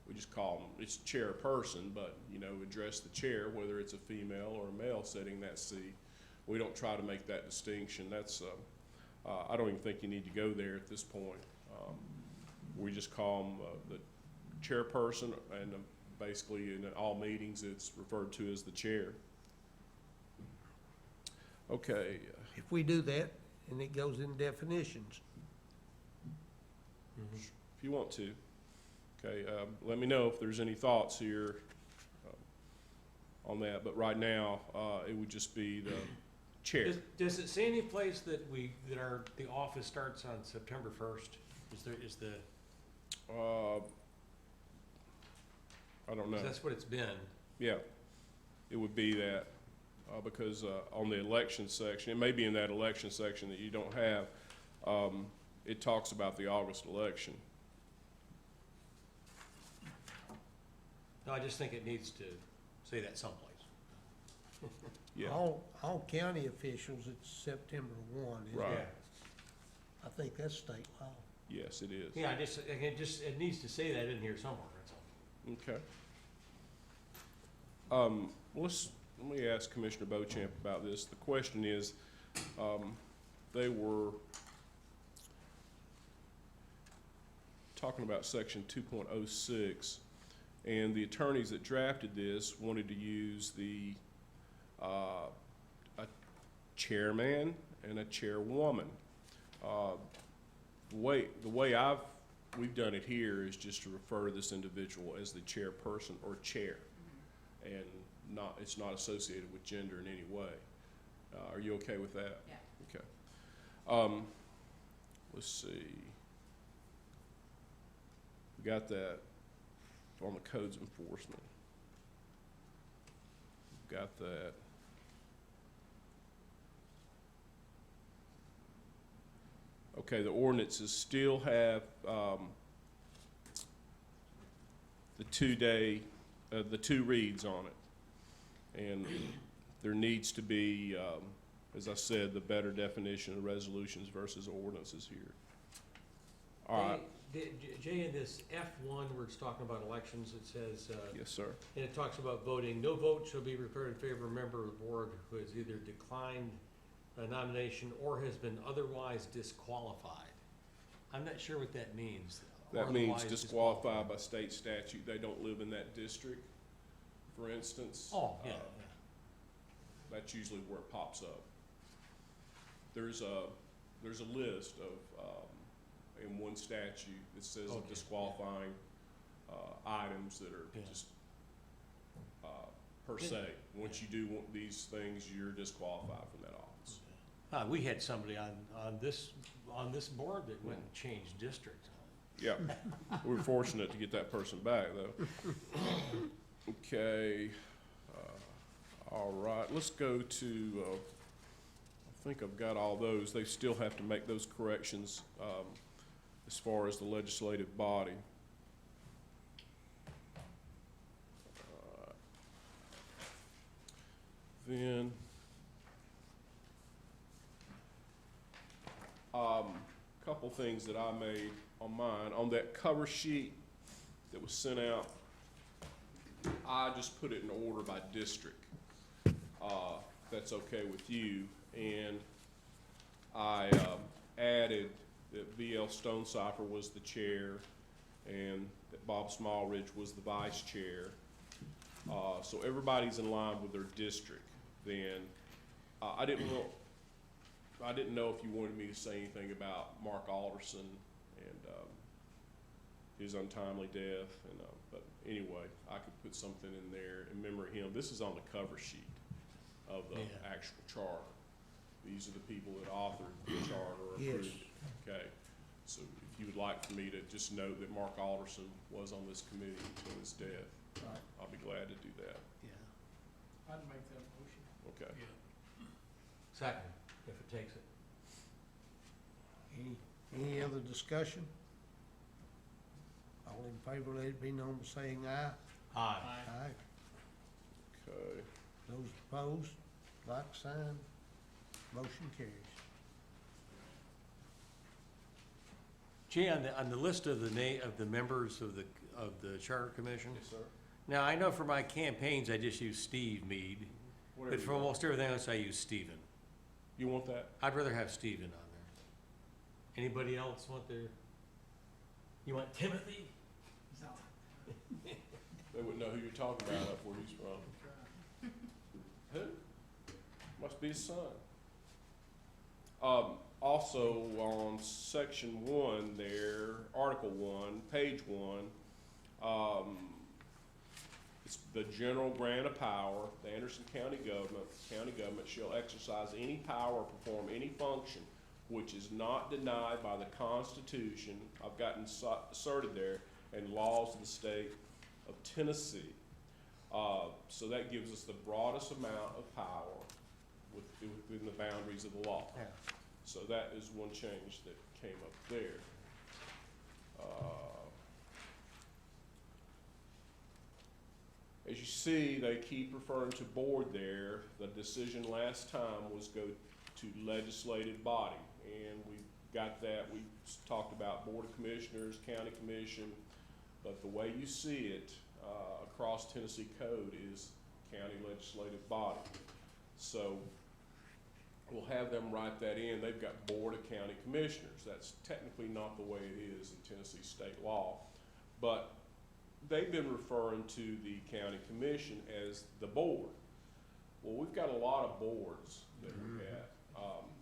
We just call them, it's chairperson, but, you know, address the chair, whether it's a female or a male sitting that seat. We don't try to make that distinction. That's, I don't even think you need to go there at this point. We just call them the chairperson, and basically in all meetings, it's referred to as the chair. Okay, If we do that, and it goes in definitions, if you want to. Okay, let me know if there's any thoughts here on that, but right now, it would just be the chair. Does it say any place that the office starts on September 1st? Is the, I don't know. 'cause that's what it's been. Yeah, it would be that, because on the election section, it may be in that election section that you don't have, it talks about the August election. No, I just think it needs to say that someplace. Yeah, all county officials, it's September 1, isn't it? Right. I think that's state law. yes, it is. Yeah, it needs to say that in here somewhere, that's all. Okay. Let me ask Commissioner Beauchamp about this. The question is, they were talking about section 2.06, and the attorneys that drafted this wanted to use a chairman and a chairwoman. The way we've done it here is just to refer to this individual as the chairperson or chair, and it's not associated with gender in any way. Are you okay with that? Yeah. Okay. Let's see. We got that on the codes enforcement. Got that. Okay, the ordinances still have the 2 reads on it. And there needs to be, as I said, the better definition of resolutions versus ordinances here. All right, Jay, in this F1 where it's talking about elections, it says, yes, sir. and it talks about voting, no vote shall be recorded in favor of a member of the board who has either declined a nomination or has been otherwise disqualified. I'm not sure what that means. That means Otherwise disqualified by state statute. They don't live in that district, for instance. Oh, yeah, That's usually where it pops up. There's a list of, in one statute that says Okay, of disqualifying items that are Yeah. just per se. Once you do these things, you're disqualified from that office. We had somebody on this board that went and changed districts. Yeah, we were fortunate to get that person back, though. Okay, all right, let's go to, I think I've got all those. They still have to make those corrections as far as the legislative body. Then, couple things that I made on mine. On that cover sheet that was sent out, I just put it in order by district. That's okay with you. And I added that V.L. Stonecipher was the chair and that Bob Smallridge was the vice chair. So everybody's in line with their district. Then I didn't want I didn't know if you wanted me to say anything about Mark Alderson and, his untimely death, and, but anyway, I could put something in there in memory of him. This is on the cover sheet of the Yeah. actual charter. These are the people that authored the charter or Yes. approved it. Okay, so if you would like for me to just note that Mark Alderson was on this committee until his death, Right. I'll be glad to do that. Yeah. I'd make that motion. Okay. Yeah. Second, if it takes it. Any other discussion? All in favor, let it be known by saying aye. Aye. Aye. Okay. Those opposed, like sign, motion carries. Jay, on the list of the members of the Charter Commission, Yes, sir. now, I know for my campaigns, I just use Steve Mead, Whatever but you for want. almost everything else, I use Stephen. You want that? I'd rather have Stephen on there. Anybody else want their, you want Timothy? They wouldn't know who you're talking about up where he's from. Who? Must be his son. Also on section 1 there, article 1, page 1, it's the general grant of power. The Anderson County government shall exercise any power or perform any function which is not denied by the Constitution, I've gotten asserted there, and laws of the state of Tennessee. So that gives us the broadest amount of power within the boundaries of the law. Yeah. So that is one change that came up there. As you see, they keep referring to board there. The decision last time was go to legislative body, and we got that. We talked about Board of Commissioners, County Commission, but the way you see it across Tennessee Code is county legislative body. So we'll have them write that in. They've got Board of County Commissioners. That's technically not the way it is in Tennessee state law, but they've been referring to the county commission as the board. Well, we've got a lot of boards that we're at.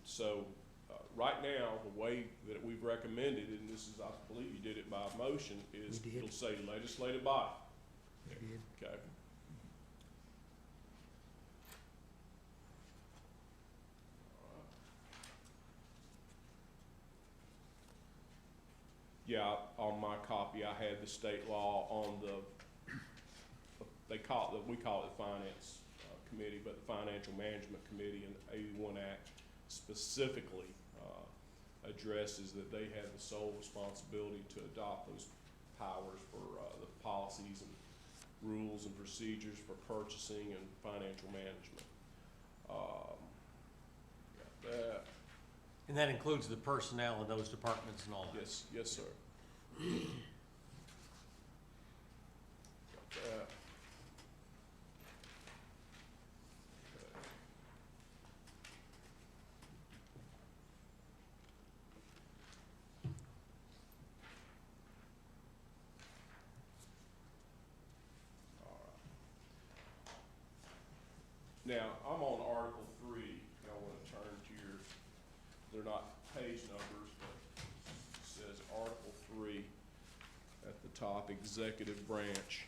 So right now, the way that we've recommended, and this is, I believe you did it by motion, is We did. it'll say legislative body. We did. Okay. Yeah, on my copy, I had the state law on the, we call it the Finance Committee, but the Financial Management Committee and the 81 Act specifically addresses that they have the sole responsibility to adopt those powers for the policies and rules and procedures for purchasing and financial management. Got that. And that includes the personnel in those departments and all that? Yes, yes, sir. Got that. Now, I'm on Article 3. Y'all want to turn to your, they're not page numbers, but it says Article 3 at the top, Executive Branch.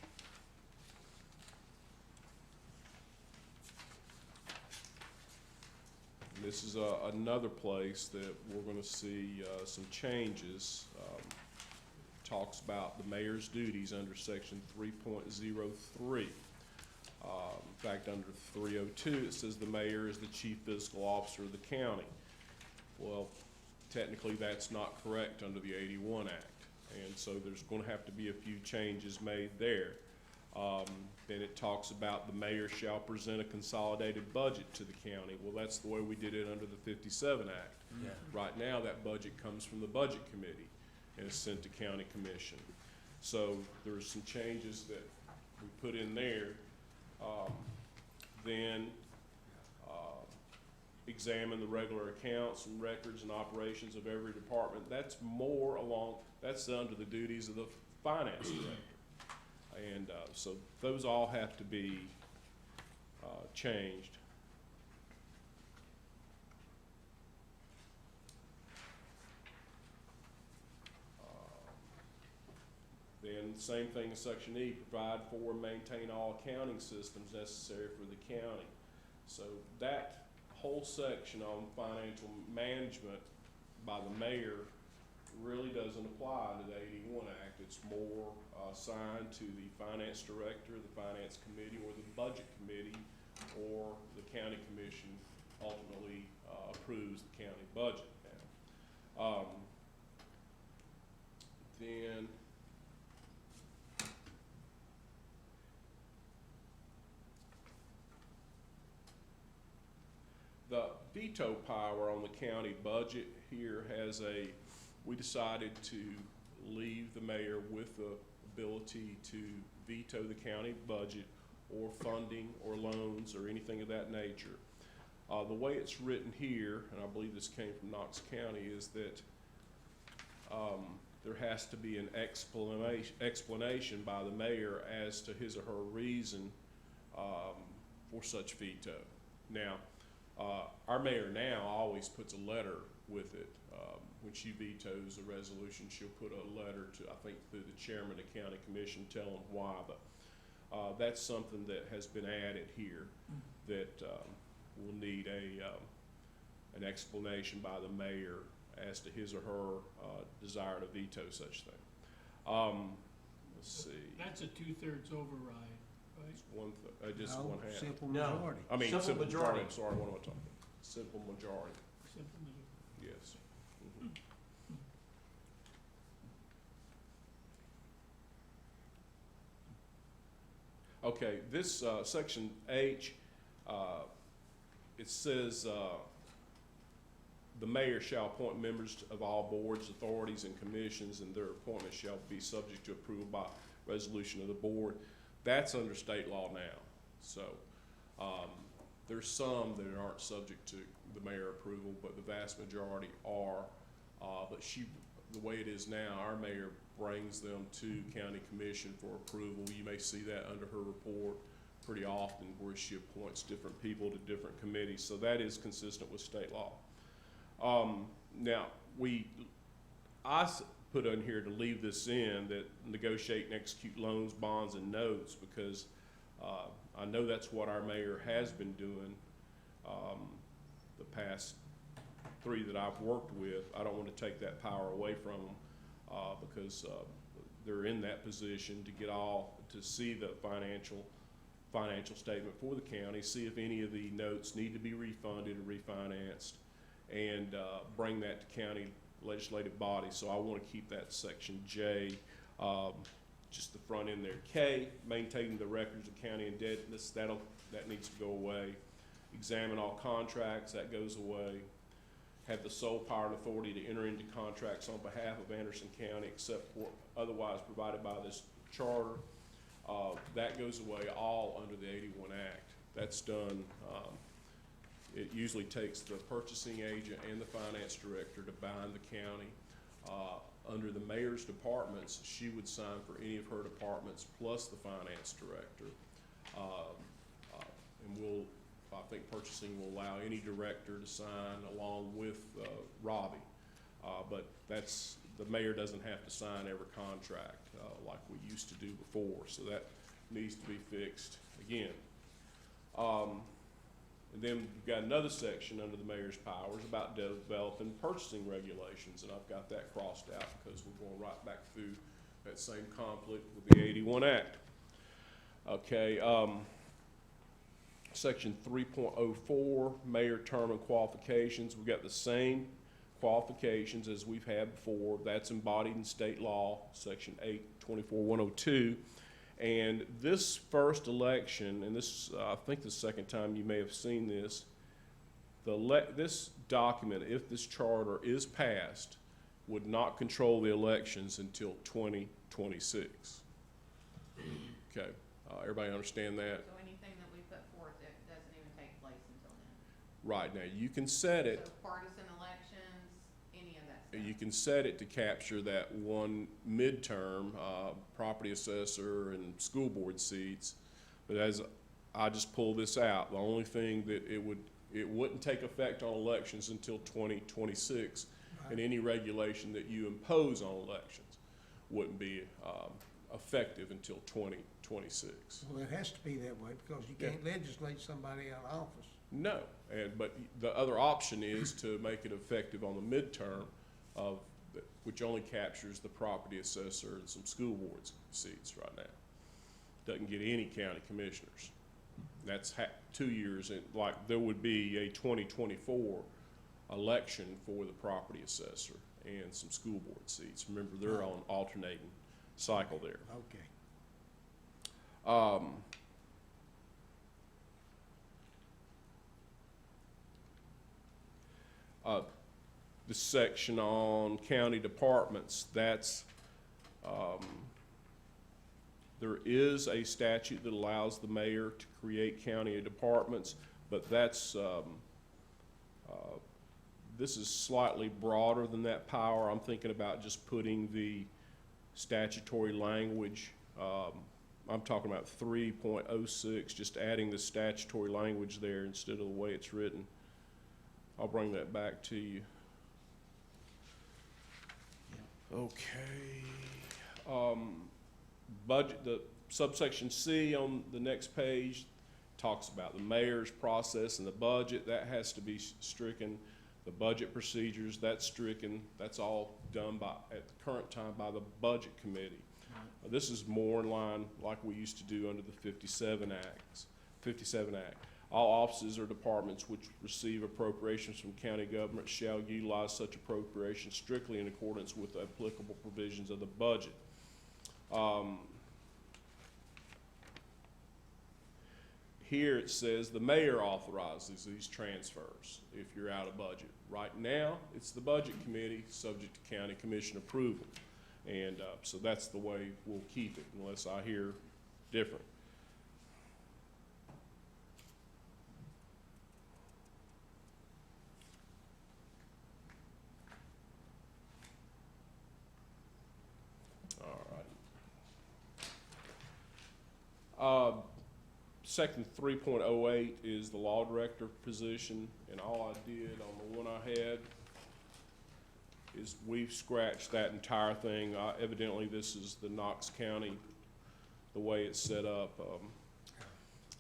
And this is another place that we're going to see some changes. Talks about the mayor's duties under section 3.03. In fact, under 302, it says the mayor is the chief fiscal officer of the county. Well, technically, that's not correct under the 81 Act, and so there's going to have to be a few changes made there. Then it talks about the mayor shall present a consolidated budget to the county. Well, that's the way we did it under the 57 Act. Yeah. Right now, that budget comes from the Budget Committee and is sent to County Commission. So there's some changes that we put in there. Then examine the regular accounts and records and operations of every department. That's more along, that's under the duties of the finance director. And so those all have to be changed. Then same thing in section E, provide for and maintain all accounting systems necessary for the county. So that whole section on financial management by the mayor really doesn't apply to the 81 Act. It's more assigned to the finance director, the finance committee, or the budget committee, or the county commission ultimately approves the county budget now. Then the veto power on the county budget here we decided to leave the mayor with the ability to veto the county budget or funding or loans or anything of that nature. The way it's written here, and I believe this came from Knox County, is that there has to be an explanation by the mayor as to his or her reason for such veto. Now, our mayor now always puts a letter with it. When she vetoes a resolution, she'll put a letter to, I think, through the chairman of the county commission telling why. But that's something that has been added here that will need an explanation by the mayor as to his or her desire to veto such thing. Let's see. That's a 2/3 override, right? It's just No, one half. simple No. majority. I mean, Simple simple majority. majority. I'm sorry, what am I talking about? Simple majority. Simple majority. Yes. Mhm. Okay, this section H, it says the mayor shall appoint members of all boards, authorities, and commissions, and their appointments shall be subject to approval by resolution of the board. That's under state law now. So there's some that aren't subject to the mayor approval, but the vast majority are. But the way it is now, our mayor brings them to county commission for approval. You may see that under her report pretty often, where she appoints different people to different committees. So that is consistent with state law. Now, I put in here to leave this in, that negotiate and execute loans, bonds, and notes, because I know that's what our mayor has been doing the past 3 that I've worked with. I don't want to take that power away from them because they're in that position to see the financial statement for the county, see if any of the notes need to be refunded or refinanced, and bring that to county legislative body. So I want to keep that section J, just the front end there. K, maintaining the records of county indebtedness, that needs to go away. Examine all contracts, that goes away. Have the sole power and authority to enter into contracts on behalf of Anderson County except for otherwise provided by this charter. That goes away, all under the 81 Act. That's done. It usually takes the purchasing agent and the finance director to bind the county. Under the mayor's departments, she would sign for any of her departments plus the finance director. And I think purchasing will allow any director to sign along with Robbie. But the mayor doesn't have to sign every contract like we used to do before. So that needs to be fixed again. And then we've got another section under the mayor's powers about developing purchasing regulations, and I've got that crossed out because we're going right back through that same conflict with the 81 Act. Okay, section 3.04, mayor term and qualifications. We've got the same qualifications as we've had before. That's embodied in state law, section 824-102. And this first election, and this I think the second time you may have seen this, this document, if this charter is passed, would not control the elections until 2026. Okay, everybody understand that? So anything that we put forth, it doesn't even take place until then. Right, now you can set it. So partisan elections, any of that stuff. You can set it to capture that one midterm, property assessor and school board seats. But as I just pulled this out, the only thing that it wouldn't take effect on elections until 2026. And any regulation that you impose on elections wouldn't be effective until 2026. Well, it has to be that way because you Yeah. can't legislate somebody out of office. No, but the other option is to make it effective on the midterm which only captures the property assessor and some school board seats right now. Doesn't get any county commissioners. That's 2 years, and like there would be a 2024 election for the property assessor and some school board seats. Remember, they're on alternating cycle there. Okay. The section on county departments, that's, there is a statute that allows the mayor to create county departments, but that's, this is slightly broader than that power. I'm thinking about just putting the statutory language, I'm talking about 3.06, just adding the statutory language there instead of the way it's written. I'll bring that back to you. Okay. Budget, the subsection C on the next page talks about the mayor's process and the budget. That has to be stricken. The budget procedures, that's stricken. That's all done at the current time by the budget committee. This is more in line like we used to do under the 57 Act. All offices or departments which receive appropriations from county government shall utilize such appropriations strictly in accordance with the applicable provisions of the budget. Here it says the mayor authorizes these transfers if you're out of budget. Right now, it's the budget committee subject to county commission approval. And so that's the way we'll keep it unless I hear different. All right. Section 3.08 is the law director position, and all I did on the one I had is we've scratched that entire thing. Evidently, this is the Knox County, the way it's set up.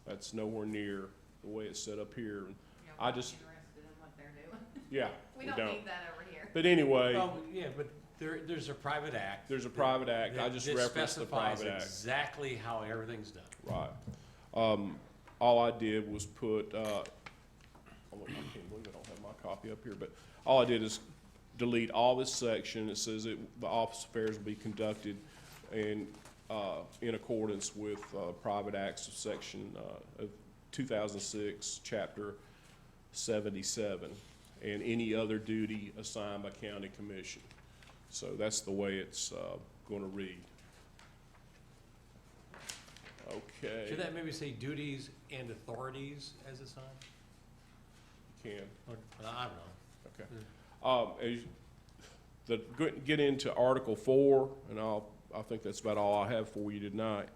That's nowhere near the way it's set up here. Yeah, I we're not just- interested in what they're doing. Yeah, We don't need that over here. But anyway, Well, yeah, but there's a private act. there's a private act. I just that referenced the private specifies act. exactly how everything's done. Right. All I did was put, I can't believe I don't have my copy up here, but all I did is delete all this section. It says the office affairs will be conducted in accordance with private acts of section of 2006, chapter 77, and any other duty assigned by county commission. So that's the way it's going to read. Okay. Should that maybe say duties and authorities as assigned? Can. Or, I don't know. Okay. Get into Article 4, and I think that's about all I have for you tonight.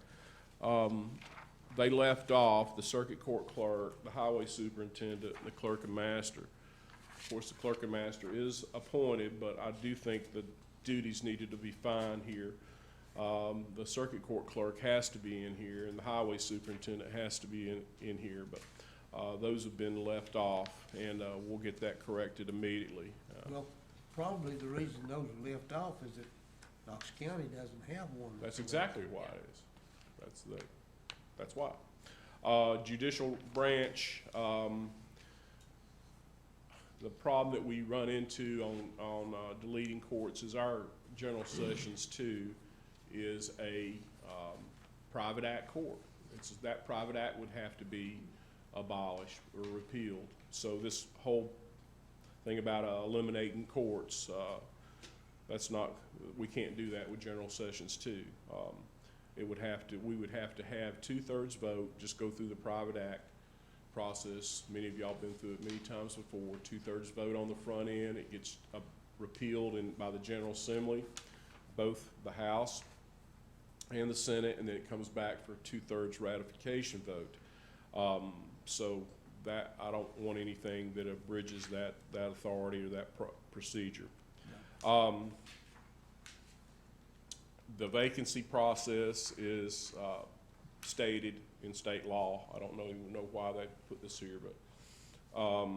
They left off the circuit court clerk, the highway superintendent, and the clerk and master. Of course, the clerk and master is appointed, but I do think the duties needed to be defined here. The circuit court clerk has to be in here, and the highway superintendent has to be in here, but those have been left off, and we'll get that corrected immediately. Well, probably the reason those are left off is that Knox County doesn't have one. That's exactly why it is. That's why. Judicial branch, the problem that we run into on deleting courts is our general sessions 2 is a private act court. That private act would have to be abolished or repealed. So this whole thing about eliminating courts, we can't do that with general sessions 2. We would have to have 2/3 vote, just go through the private act process. Many of y'all been through it many times before. 2/3 vote on the front end, it gets repealed by the General Assembly, both the House and the Senate, and then it comes back for 2/3 ratification vote. So that, I don't want anything that abridges that authority or that procedure. The vacancy process is stated in state law. I don't even know why they put this here, but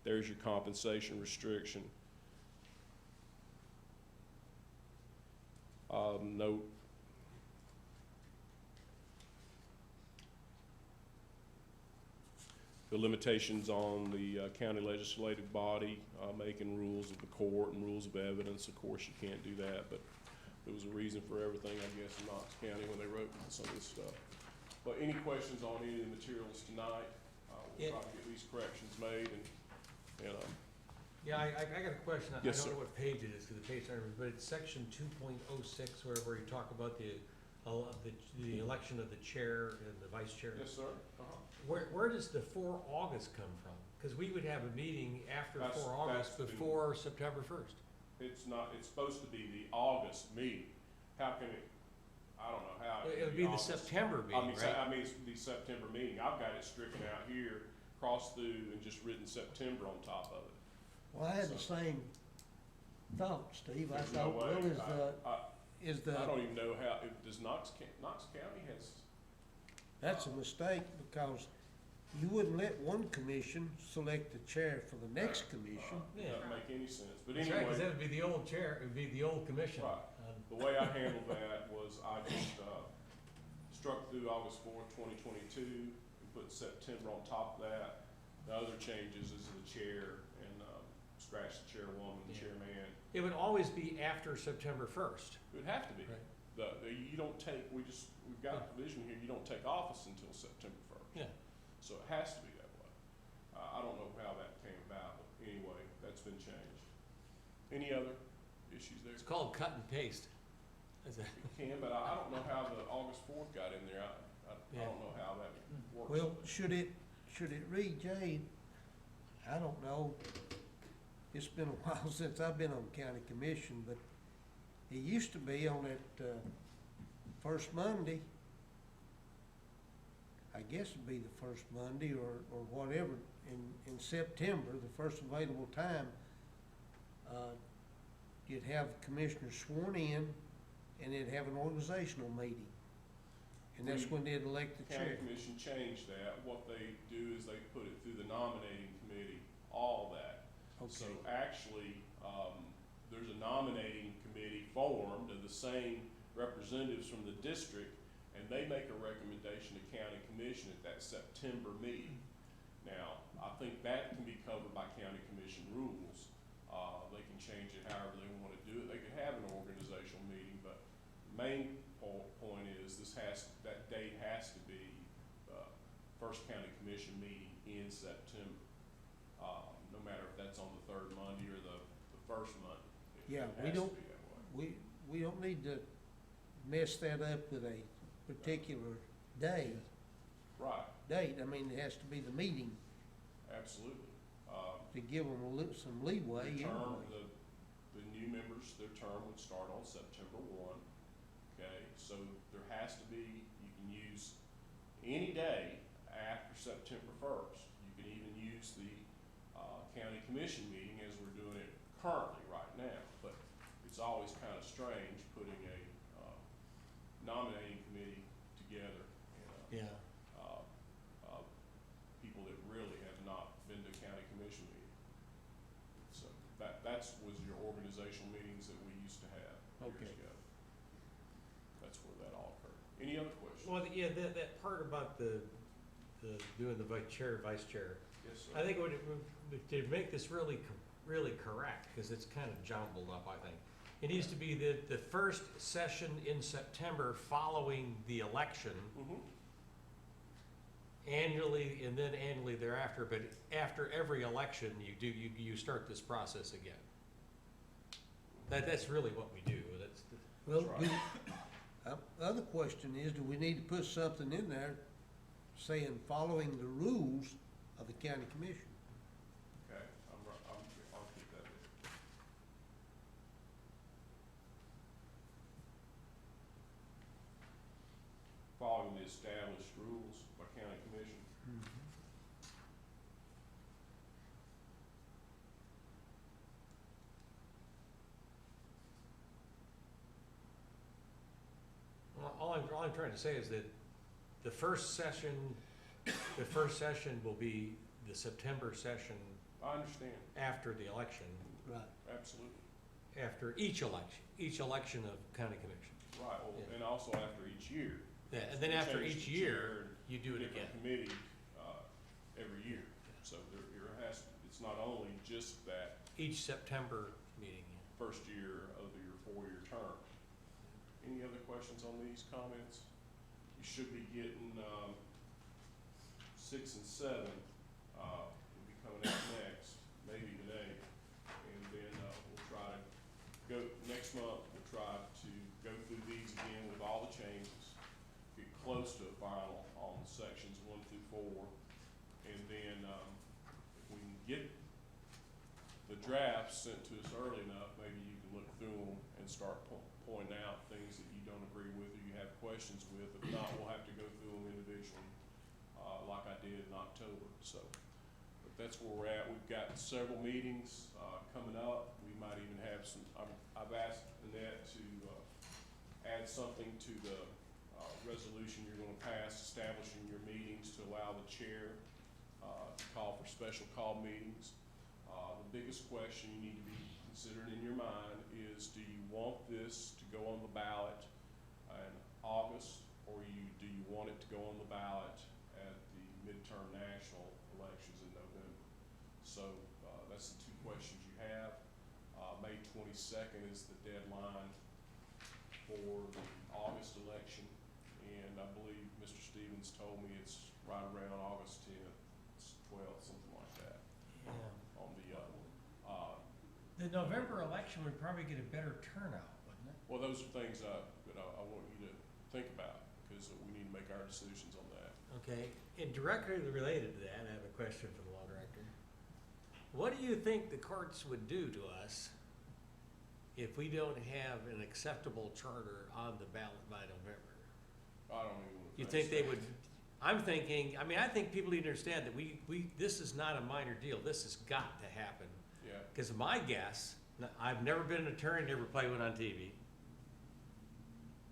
there's your compensation restriction. Note the limitations on the county legislative body making rules of the court and rules of evidence. Of course, you can't do that, but there was a reason for everything, I guess, in Knox County when they wrote some of this stuff. But any questions on any of the materials tonight? We'll try to get these corrections made and Yeah, I got a question. I Yes, don't sir. know what page it is, because the page, but it's section 2.06, where you talk about the election of the chair and the vice chair. yes, sir. Where does the 4 August come from? Because we would have a meeting after That's- 4 August, that's the- before September 1st. It's not, it's supposed to be the August meeting. How can it, I don't know how. It can would be the August. September meeting, right? I mean, it's the September meeting. I've got it stricken out here, crossed through, and just written September on top of it. Well, I had the same thought, Steve. I There's no thought, way. well, I don't even know how, does Knox County has, that's a mistake, because you wouldn't let one commission select the chair for the next commission. Yeah. doesn't make any sense. But That's right, because that anyway, would be the old chair, it would be the old commission. Right. the way I handled that was I just struck through August 4th, 2022, and put September on top of that. The other changes is the chair and scratch the chairwoman, the Yeah. chairman. It would always be after September 1st. It would have to be. Right. You don't take, we've got a provision here, you don't take office until September 1st. Yeah. So it has to be that way. I don't know how that came about, but anyway, that's been changed. Any other issues there? It's called cut and paste. Is that- It can, but I don't know how the August 4th got in there. I Yeah. don't know how that works. Well, should it read, Jay, I don't know, it's been a while since I've been on county commission, but it used to be on that, first Monday. I guess it'd be the first Monday or whatever in September, the first available time. You'd have commissioners sworn in, and they'd have an organizational meeting. And that's when they'd elect the The county chair. commission changed that. What they do is they put it through the nominating committee, all that. So Okay. actually, there's a nominating committee formed of the same representatives from the district, and they make a recommendation to county commission at that September meeting. Now, I think that can be covered by county commission rules. They can change it however they want to do it. They could have an organizational meeting, but the main point is that date has to be first county commission meeting in September. No matter if that's on the third Monday or the first Monday. Yeah, It we has to don't- be that way. We don't need to mess that up with a particular date. Right, I mean, it has to be the meeting absolutely. to give them some leeway. The term, anyway. the new members, their term would start on September 1, okay? So there has to be, you can use any day after September 1st. You can even use the county commission meeting as we're doing it currently right now. But it's always kind of strange putting a nominating committee together and Yeah. people that really have not been to county commission meeting. So was your organizational meetings that we used to have years Okay. ago. That's where that all occurred. Any other questions? Well, yeah, that part about the doing the vice chair, Yes, sir. I think to make this really correct, because it's kind of jumbled up, I think. It needs to be the first session in September following the election, Mhm. annually, and then annually thereafter, but after every election, you start this process again. That's really what we do, Well, That's other question is, do we need to put something in there saying following the rules of the county commission? Okay, I'll keep that in. Following the established rules by county commission. all I'm trying to say is that the first session will be the September session I understand, after the election, Right. absolutely. after each election of county commission. Right, well, Yeah. and also after each year. Yeah, and then We after change each the year, chair and you do it different again. committee, every year. So there has, it's not only just that Each September meeting. first year of your 4-year term. Any other questions on these comments? You should be getting, 6 and 7, will be coming out next, maybe today. And then, we'll try to go, next month, we'll try to go through these again with all the changes, get close to a final on sections 1 through 4. And then, if we can get the drafts sent to us early enough, maybe you can look through them and start pointing out things that you don't agree with or you have questions with. If not, we'll have to go through them individually, like I did in October. So, but that's where we're at. We've got several meetings, coming up. We might even have some, I've asked Annette to, add something to the, resolution you're gonna pass establishing your meetings to allow the chair, to call for special call meetings. The biggest question you need to be considering in your mind is, do you want this to go on the ballot in August, or do you want it to go on the ballot at the midterm national elections in November? So, that's the 2 questions you have. May 22nd is the deadline for the August election, and I believe Mr. Stevens told me it's right around August 10th, 12th, something like that, Yeah. on the, The November election would probably get a better turnout, wouldn't it? well, those are things, that I want you to think about, because we need to make our decisions on that. Okay, and directly related to that, I have a question for the law director. What do you think the courts would do to us if we don't have an acceptable charter on the ballot by November? I don't even want to. You think they would, I'm thinking, I think people need to understand that this is not a minor deal, this has got to happen. Yeah, Because my guess, I've never been an attorney, never played one on TV,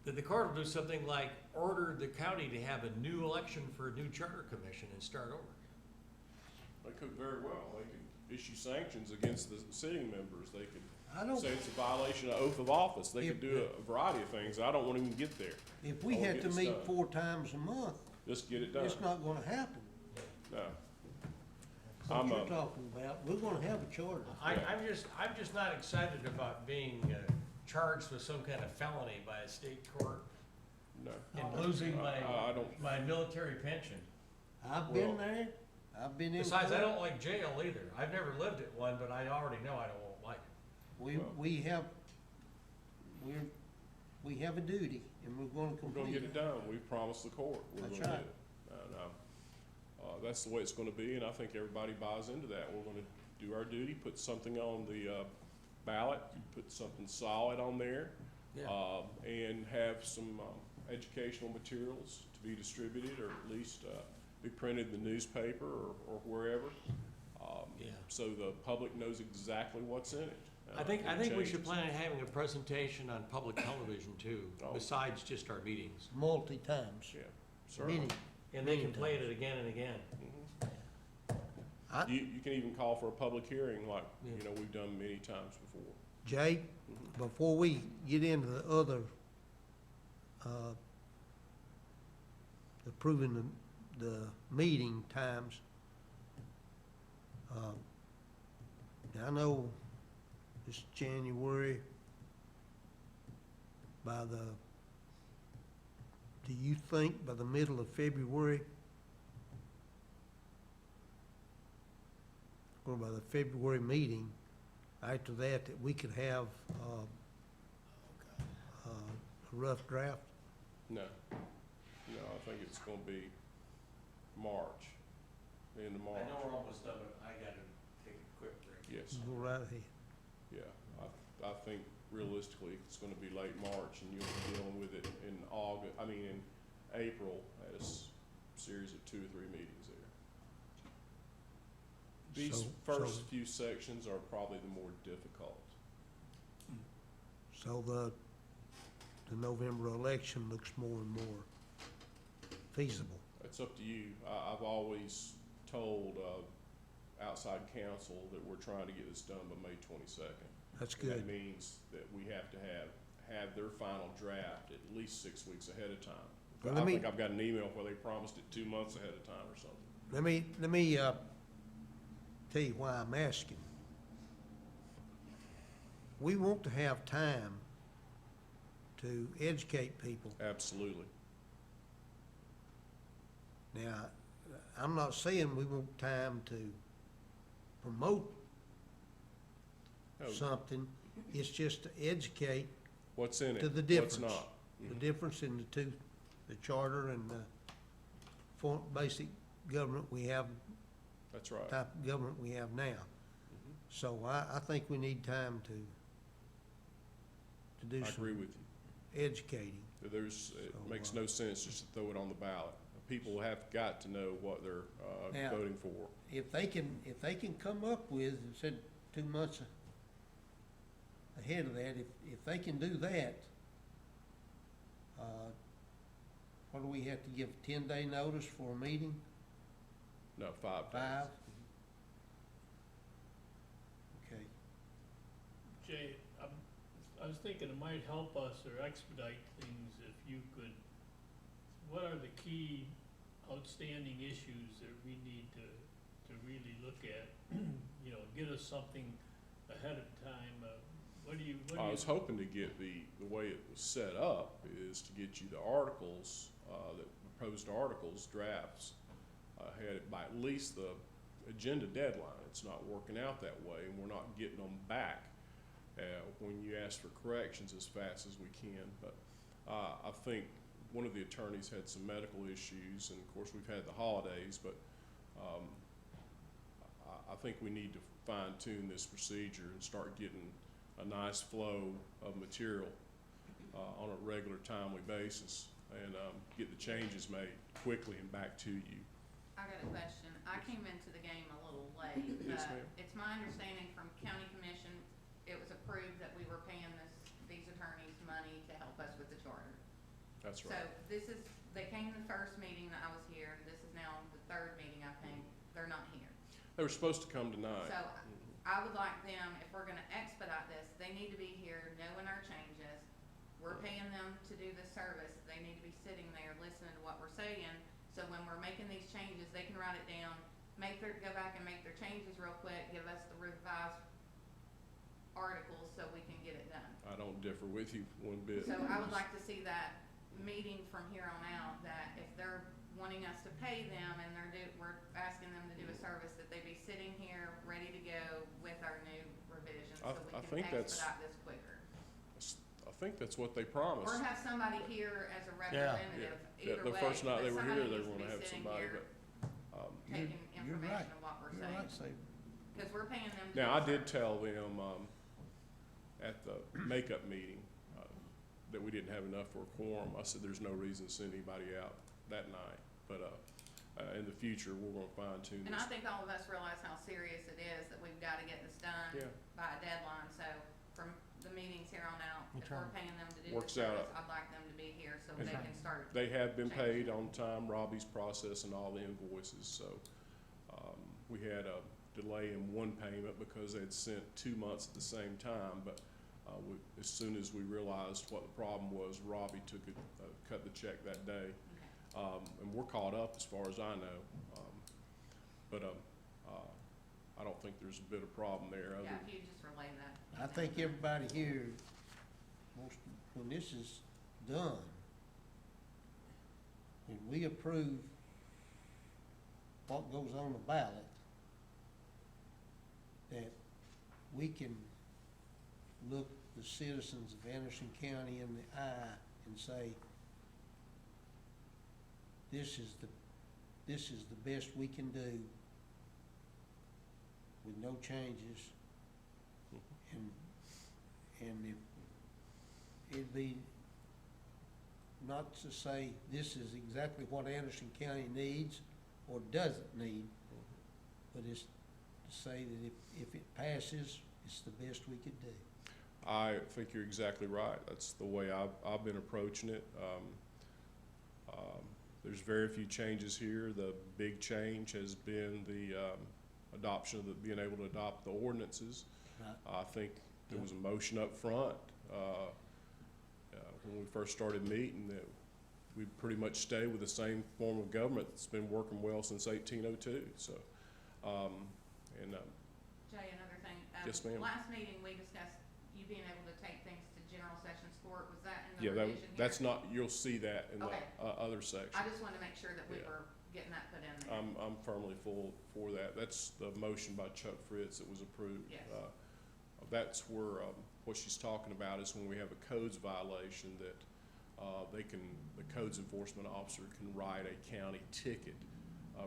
that the court will do something like order the county to have a new election for a new charter commission and start over. they could very well, they could issue sanctions against the sitting members, they I could don't, say it's a violation of oath of office, they could If- do a variety of things, I don't want to even get there. if we I wanna had get to this meet done. 4 times a month, Just get it done, it's not gonna happen. no. What I'm, you're talking about, we're gonna have a charter. I'm just not excited about being charged with some kind of felony by a state court no, and losing I don't, my military pension. I've Well- been there, I've been in. Besides, I court. don't like jail either. I've never lived at one, but I already know I don't like it. We have a duty, and we're gonna we're complete gonna get it. it done, we promised the court, we're That's gonna do right. it. That's the way it's gonna be, and I think everybody buys into that, we're gonna do our duty, put something on the, ballot, put something solid on there, and have some, educational materials to be distributed, or at least, be printed in the newspaper or wherever. Yeah. So the public knows exactly what's in it. I think and we should changes. plan on having a presentation on public television too, Oh. besides just our meetings. Multi-times, Yeah, certainly. many. And they can play it again and again. Mhm. You can even call for a public hearing like, Yeah. you know, we've done many times before. Jay, before we get into the other, approving the meeting times, I know it's January, do you think by the middle of February, or by the February meeting, after that we could have, a rough draft? No, I think it's gonna be March, the end of March. we're almost done, but I gotta take a quick break. Yes, Go right ahead. yeah, I think realistically, it's gonna be late March and you'll be dealing with it in in April at a series of 2 or 3 meetings there. These So- first so- few sections are probably the more difficult. So the November election looks more and more feasible. It's up to you. I've always told outside counsel that we're trying to get this done by May 22nd. That's And that good. means that we have to have their final draft at least 6 weeks ahead of time. Well, I let me- think I've got an email where they promised it 2 months ahead of time or something. Let me tell you why I'm asking. We want to have time to educate people. Absolutely. Now, I'm not saying we want time to promote No, something. It's just to educate what's in it, to the what's difference. not. The Mhm. difference in the two, the charter and the basic government we have, That's right. type of government we have now. Mhm. So I think we need time to do I agree some with you. educating. It So, makes no sense just to throw it on the ballot. People have got to know what they're Now- voting for. If they can come up with, and said 2 months ahead of that, if they can do that, what do we have to give, 10-day notice for a meeting? No, 5 days. 5? Okay. Jay, I was thinking it might help us or expedite things if you could, what are the key outstanding issues that we need to really look at? You know, get us something ahead of time, what do you? I was hoping to get the way it was set up is to get you the articles, the proposed articles, drafts, ahead by at least the agenda deadline. It's not working out that way, and we're not getting them back when you ask for corrections as fast as we can. But I think one of the attorneys had some medical issues, and of course we've had the holidays, but I think we need to fine tune this procedure and start getting a nice flow of material on a regular, timely basis, and get the changes made quickly and back to you. I got a question. I came into the game a little late, Yes, but ma'am. it's my understanding from county commission, it was approved that we were paying these attorneys money to help us with the charter. That's So right. they came the first meeting that I was here, this is now the third meeting I think, they're not here. They were supposed to come tonight. So I would like them, if we're gonna expedite this, they need to be here knowing our changes. We're paying them to do this service, they need to be sitting there listening to what we're saying. So when we're making these changes, they can write it down, go back and make their changes real quick, give us the revised articles so we can get it done. I don't differ with you one bit. So I would like to see that meeting from here on out, that if they're wanting us to pay them and we're asking them to do a service, that they be sitting here, ready to go with our new revisions, so I we think can that's- expedite this quicker. I think that's what they promised. Or have somebody here as a Yeah. representative, Yeah, either the way, first night but they were somebody here, they needs were to gonna be have sitting somebody, here but, taking You're right. information of what we're You're right, saying. Steve. Cause we're paying them to now, do I a did service. tell them, at the makeup meeting, that we didn't have enough for a quorum. I said, there's no reason to send anybody out that night, but, in the future, we're gonna fine tune And I this. think all of us realize how serious it is that we've gotta get this done Yeah. by a deadline, so from the meetings here on out, if Okay. we're paying them to do the Works out. service, I'd like them to be here so they can start. They have been paid on time. Robbie's processing all the invoices, so, we had a delay in one payment because they'd sent 2 months at the same time, but, as soon as we realized what the problem was, Robbie took it, cut the check that day. Okay. And we're caught up as far as I know, but, I don't think there's a bit of problem there. Yeah, if you just relay that. I think everybody here when this is done, when we approve what goes on the ballot, that we can look the citizens of Anderson County in the eye and say, this is the best we can do with no changes. And if it'd be not to say this is exactly what Anderson County needs or doesn't need, but it's to say that if it passes, it's the best we could do. I think you're exactly right. That's the way I've been approaching it. There's very few changes here. The big change has been the adoption of being able to adopt the ordinances. Right. I think there was a motion up front when we first started meeting that we pretty much stay with the same form of government that's been working well since 1802. So, Jay, another thing. Yes, ma'am. Last meeting, we discussed you being able to take things to general sessions court. Was that in the yeah, revision here? that's not. You'll see that in Okay. the other section. I just wanted to make sure that we Yeah. were getting that put in there. I'm firmly for that. That's the motion by Chuck Fritz that was approved. Yes. That's where, what she's talking about is when we have a codes violation that, the codes enforcement officer can write a county ticket,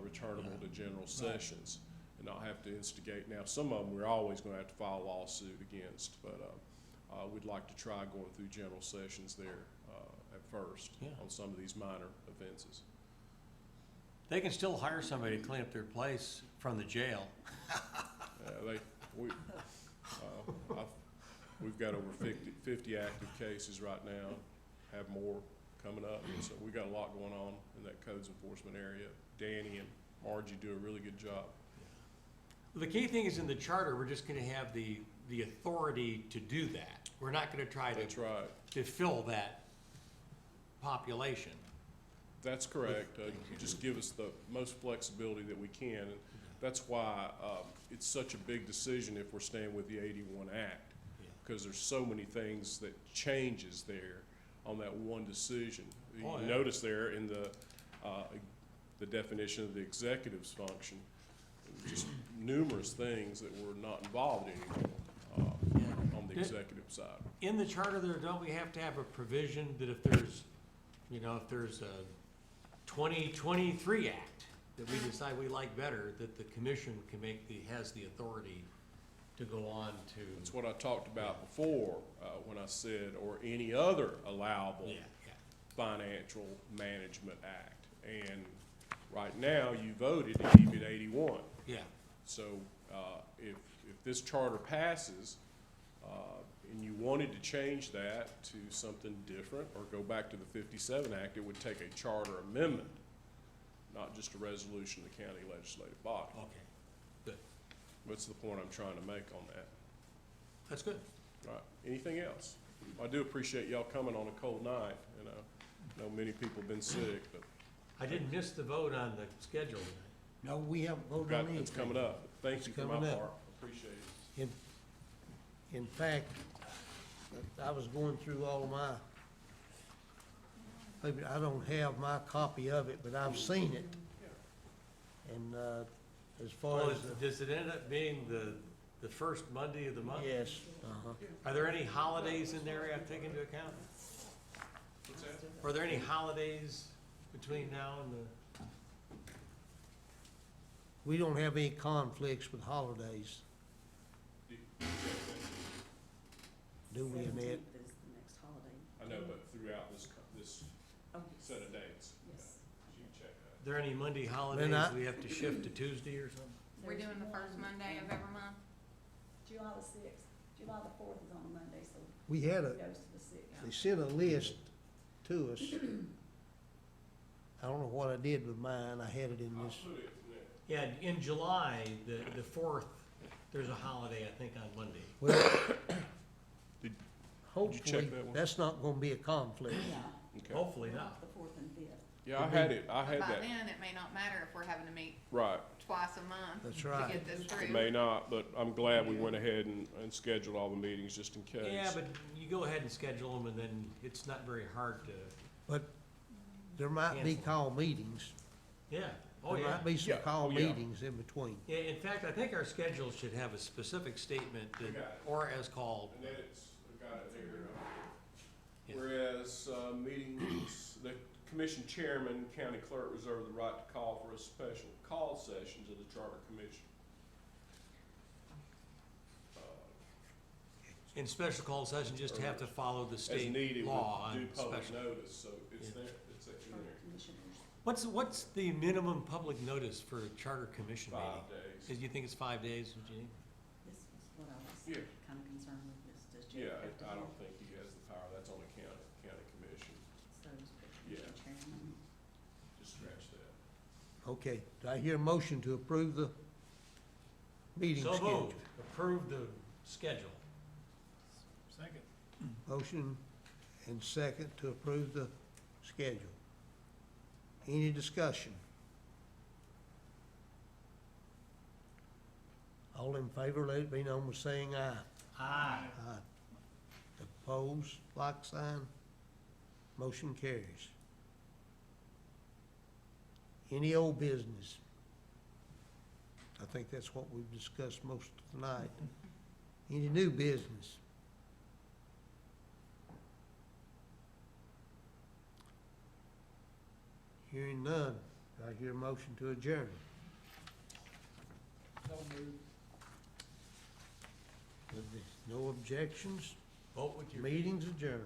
returnable to general sessions, and not have to instigate. Now, some of them we're always gonna have to file a lawsuit against, but, we'd like to try going through general sessions there, at first, Yeah. on some of these minor offenses. They can still hire somebody to clean up their place from the jail. We've got over 50 active cases right now, have more coming up, and so we got a lot going on in that codes enforcement area. Danny and Margie do a really good job. The key thing is in the charter, we're just gonna have the authority to do that. We're not gonna try That's right. to fill that population. That's correct. You just give us the most flexibility that we can. And that's why it's such a big decision if we're staying with the 81 Act, because there's so many things that changes there on that one decision. Oh, You yeah. notice there in the definition of the executive's function, just numerous things that were not involved anymore on the executive side. In the charter there, don't we have to have a provision that if there's a 2023 Act that we decide we like better, that the commission has the authority to go on to. It's what I talked about before, when I said, or any other allowable Yeah. financial management act. And right now, you voted to keep it 81. Yeah, So, if this charter passes, and you wanted to change that to something different, or go back to the 57 Act, it would take a charter amendment, not just a resolution of the county legislative body. okay, good, What's the point I'm trying to make on that? that's good. All right, anything else? I do appreciate y'all coming on a cold night, and I know many people have been sick, but I didn't miss the vote on the schedule tonight. No, we haven't voted on anything. it's coming up. Thank you for my coming up. part, appreciate it. In fact, I was going through all of my, maybe I don't have my copy of it, but I've seen it. And, as far Well, as, does it end up being the first Monday of the month? yes, uh-huh. Are there any holidays in there I have to take into account? What's that? Are there any holidays between now and the? We don't have any conflicts with holidays, do we, Annette? 17th is the next holiday. I know, but throughout this Oh, set of dates. yes. You can check that. Are there any Monday holidays I- we have to shift to Tuesday or something? We're doing the first Monday of every month? July the 6th. July the 4th is on a Monday, so We had it goes to the 6th. they sent a list to us. I don't know what I did with mine, I had it in I'll this, put it in there. Yeah, in July, the 4th, there's a holiday, I think, on Monday. well, Did- hopefully, that one? that's not gonna be a conflict. Yeah. Okay. Hopefully We're not. off the 4th and 5th. Yeah, I had But by that, then, it may not matter if we're having to meet right. twice a month That's to right. get this It through. may not, but I'm glad we went ahead and scheduled all the meetings just in case. Yeah, but you go ahead and schedule them, and then it's not very hard to, But there might be Cancel. call meetings. yeah, oh, There yeah. might be some Yeah, call oh, yeah. meetings in between. Yeah, in fact, I think our schedule should have a specific statement We that, got it. or as called. And then we got it here. Yeah. Whereas, meetings, the commission chairman, county clerk reserve the right to call for a special call sessions of the charter commission. In special call session, just have to follow the As state needed, law with on due public special. notice, so it's Yeah. there, it's in For there. commissioners. What's the minimum public notice for a charter commission meeting? 5 days. Is you think it's 5 days, Eugene? This is what I was Yeah. kind of concerned with, is does Yeah, I don't think he has the power, that's on the county commission, yeah. Just scratch that. Okay, do I hear a motion to approve the meeting So schedule? moved. Approve the schedule. Second. Motion and second to approve the schedule. Any discussion? All in favor, let it be known by saying aye. Aye. Aye. Opposed, like sign. Motion carries. Any old business? I think that's what we've discussed most of the night. Any new business? Hearing none, I hear a motion to adjourn. So moved. With no objections, Vote with your. meeting's adjourned.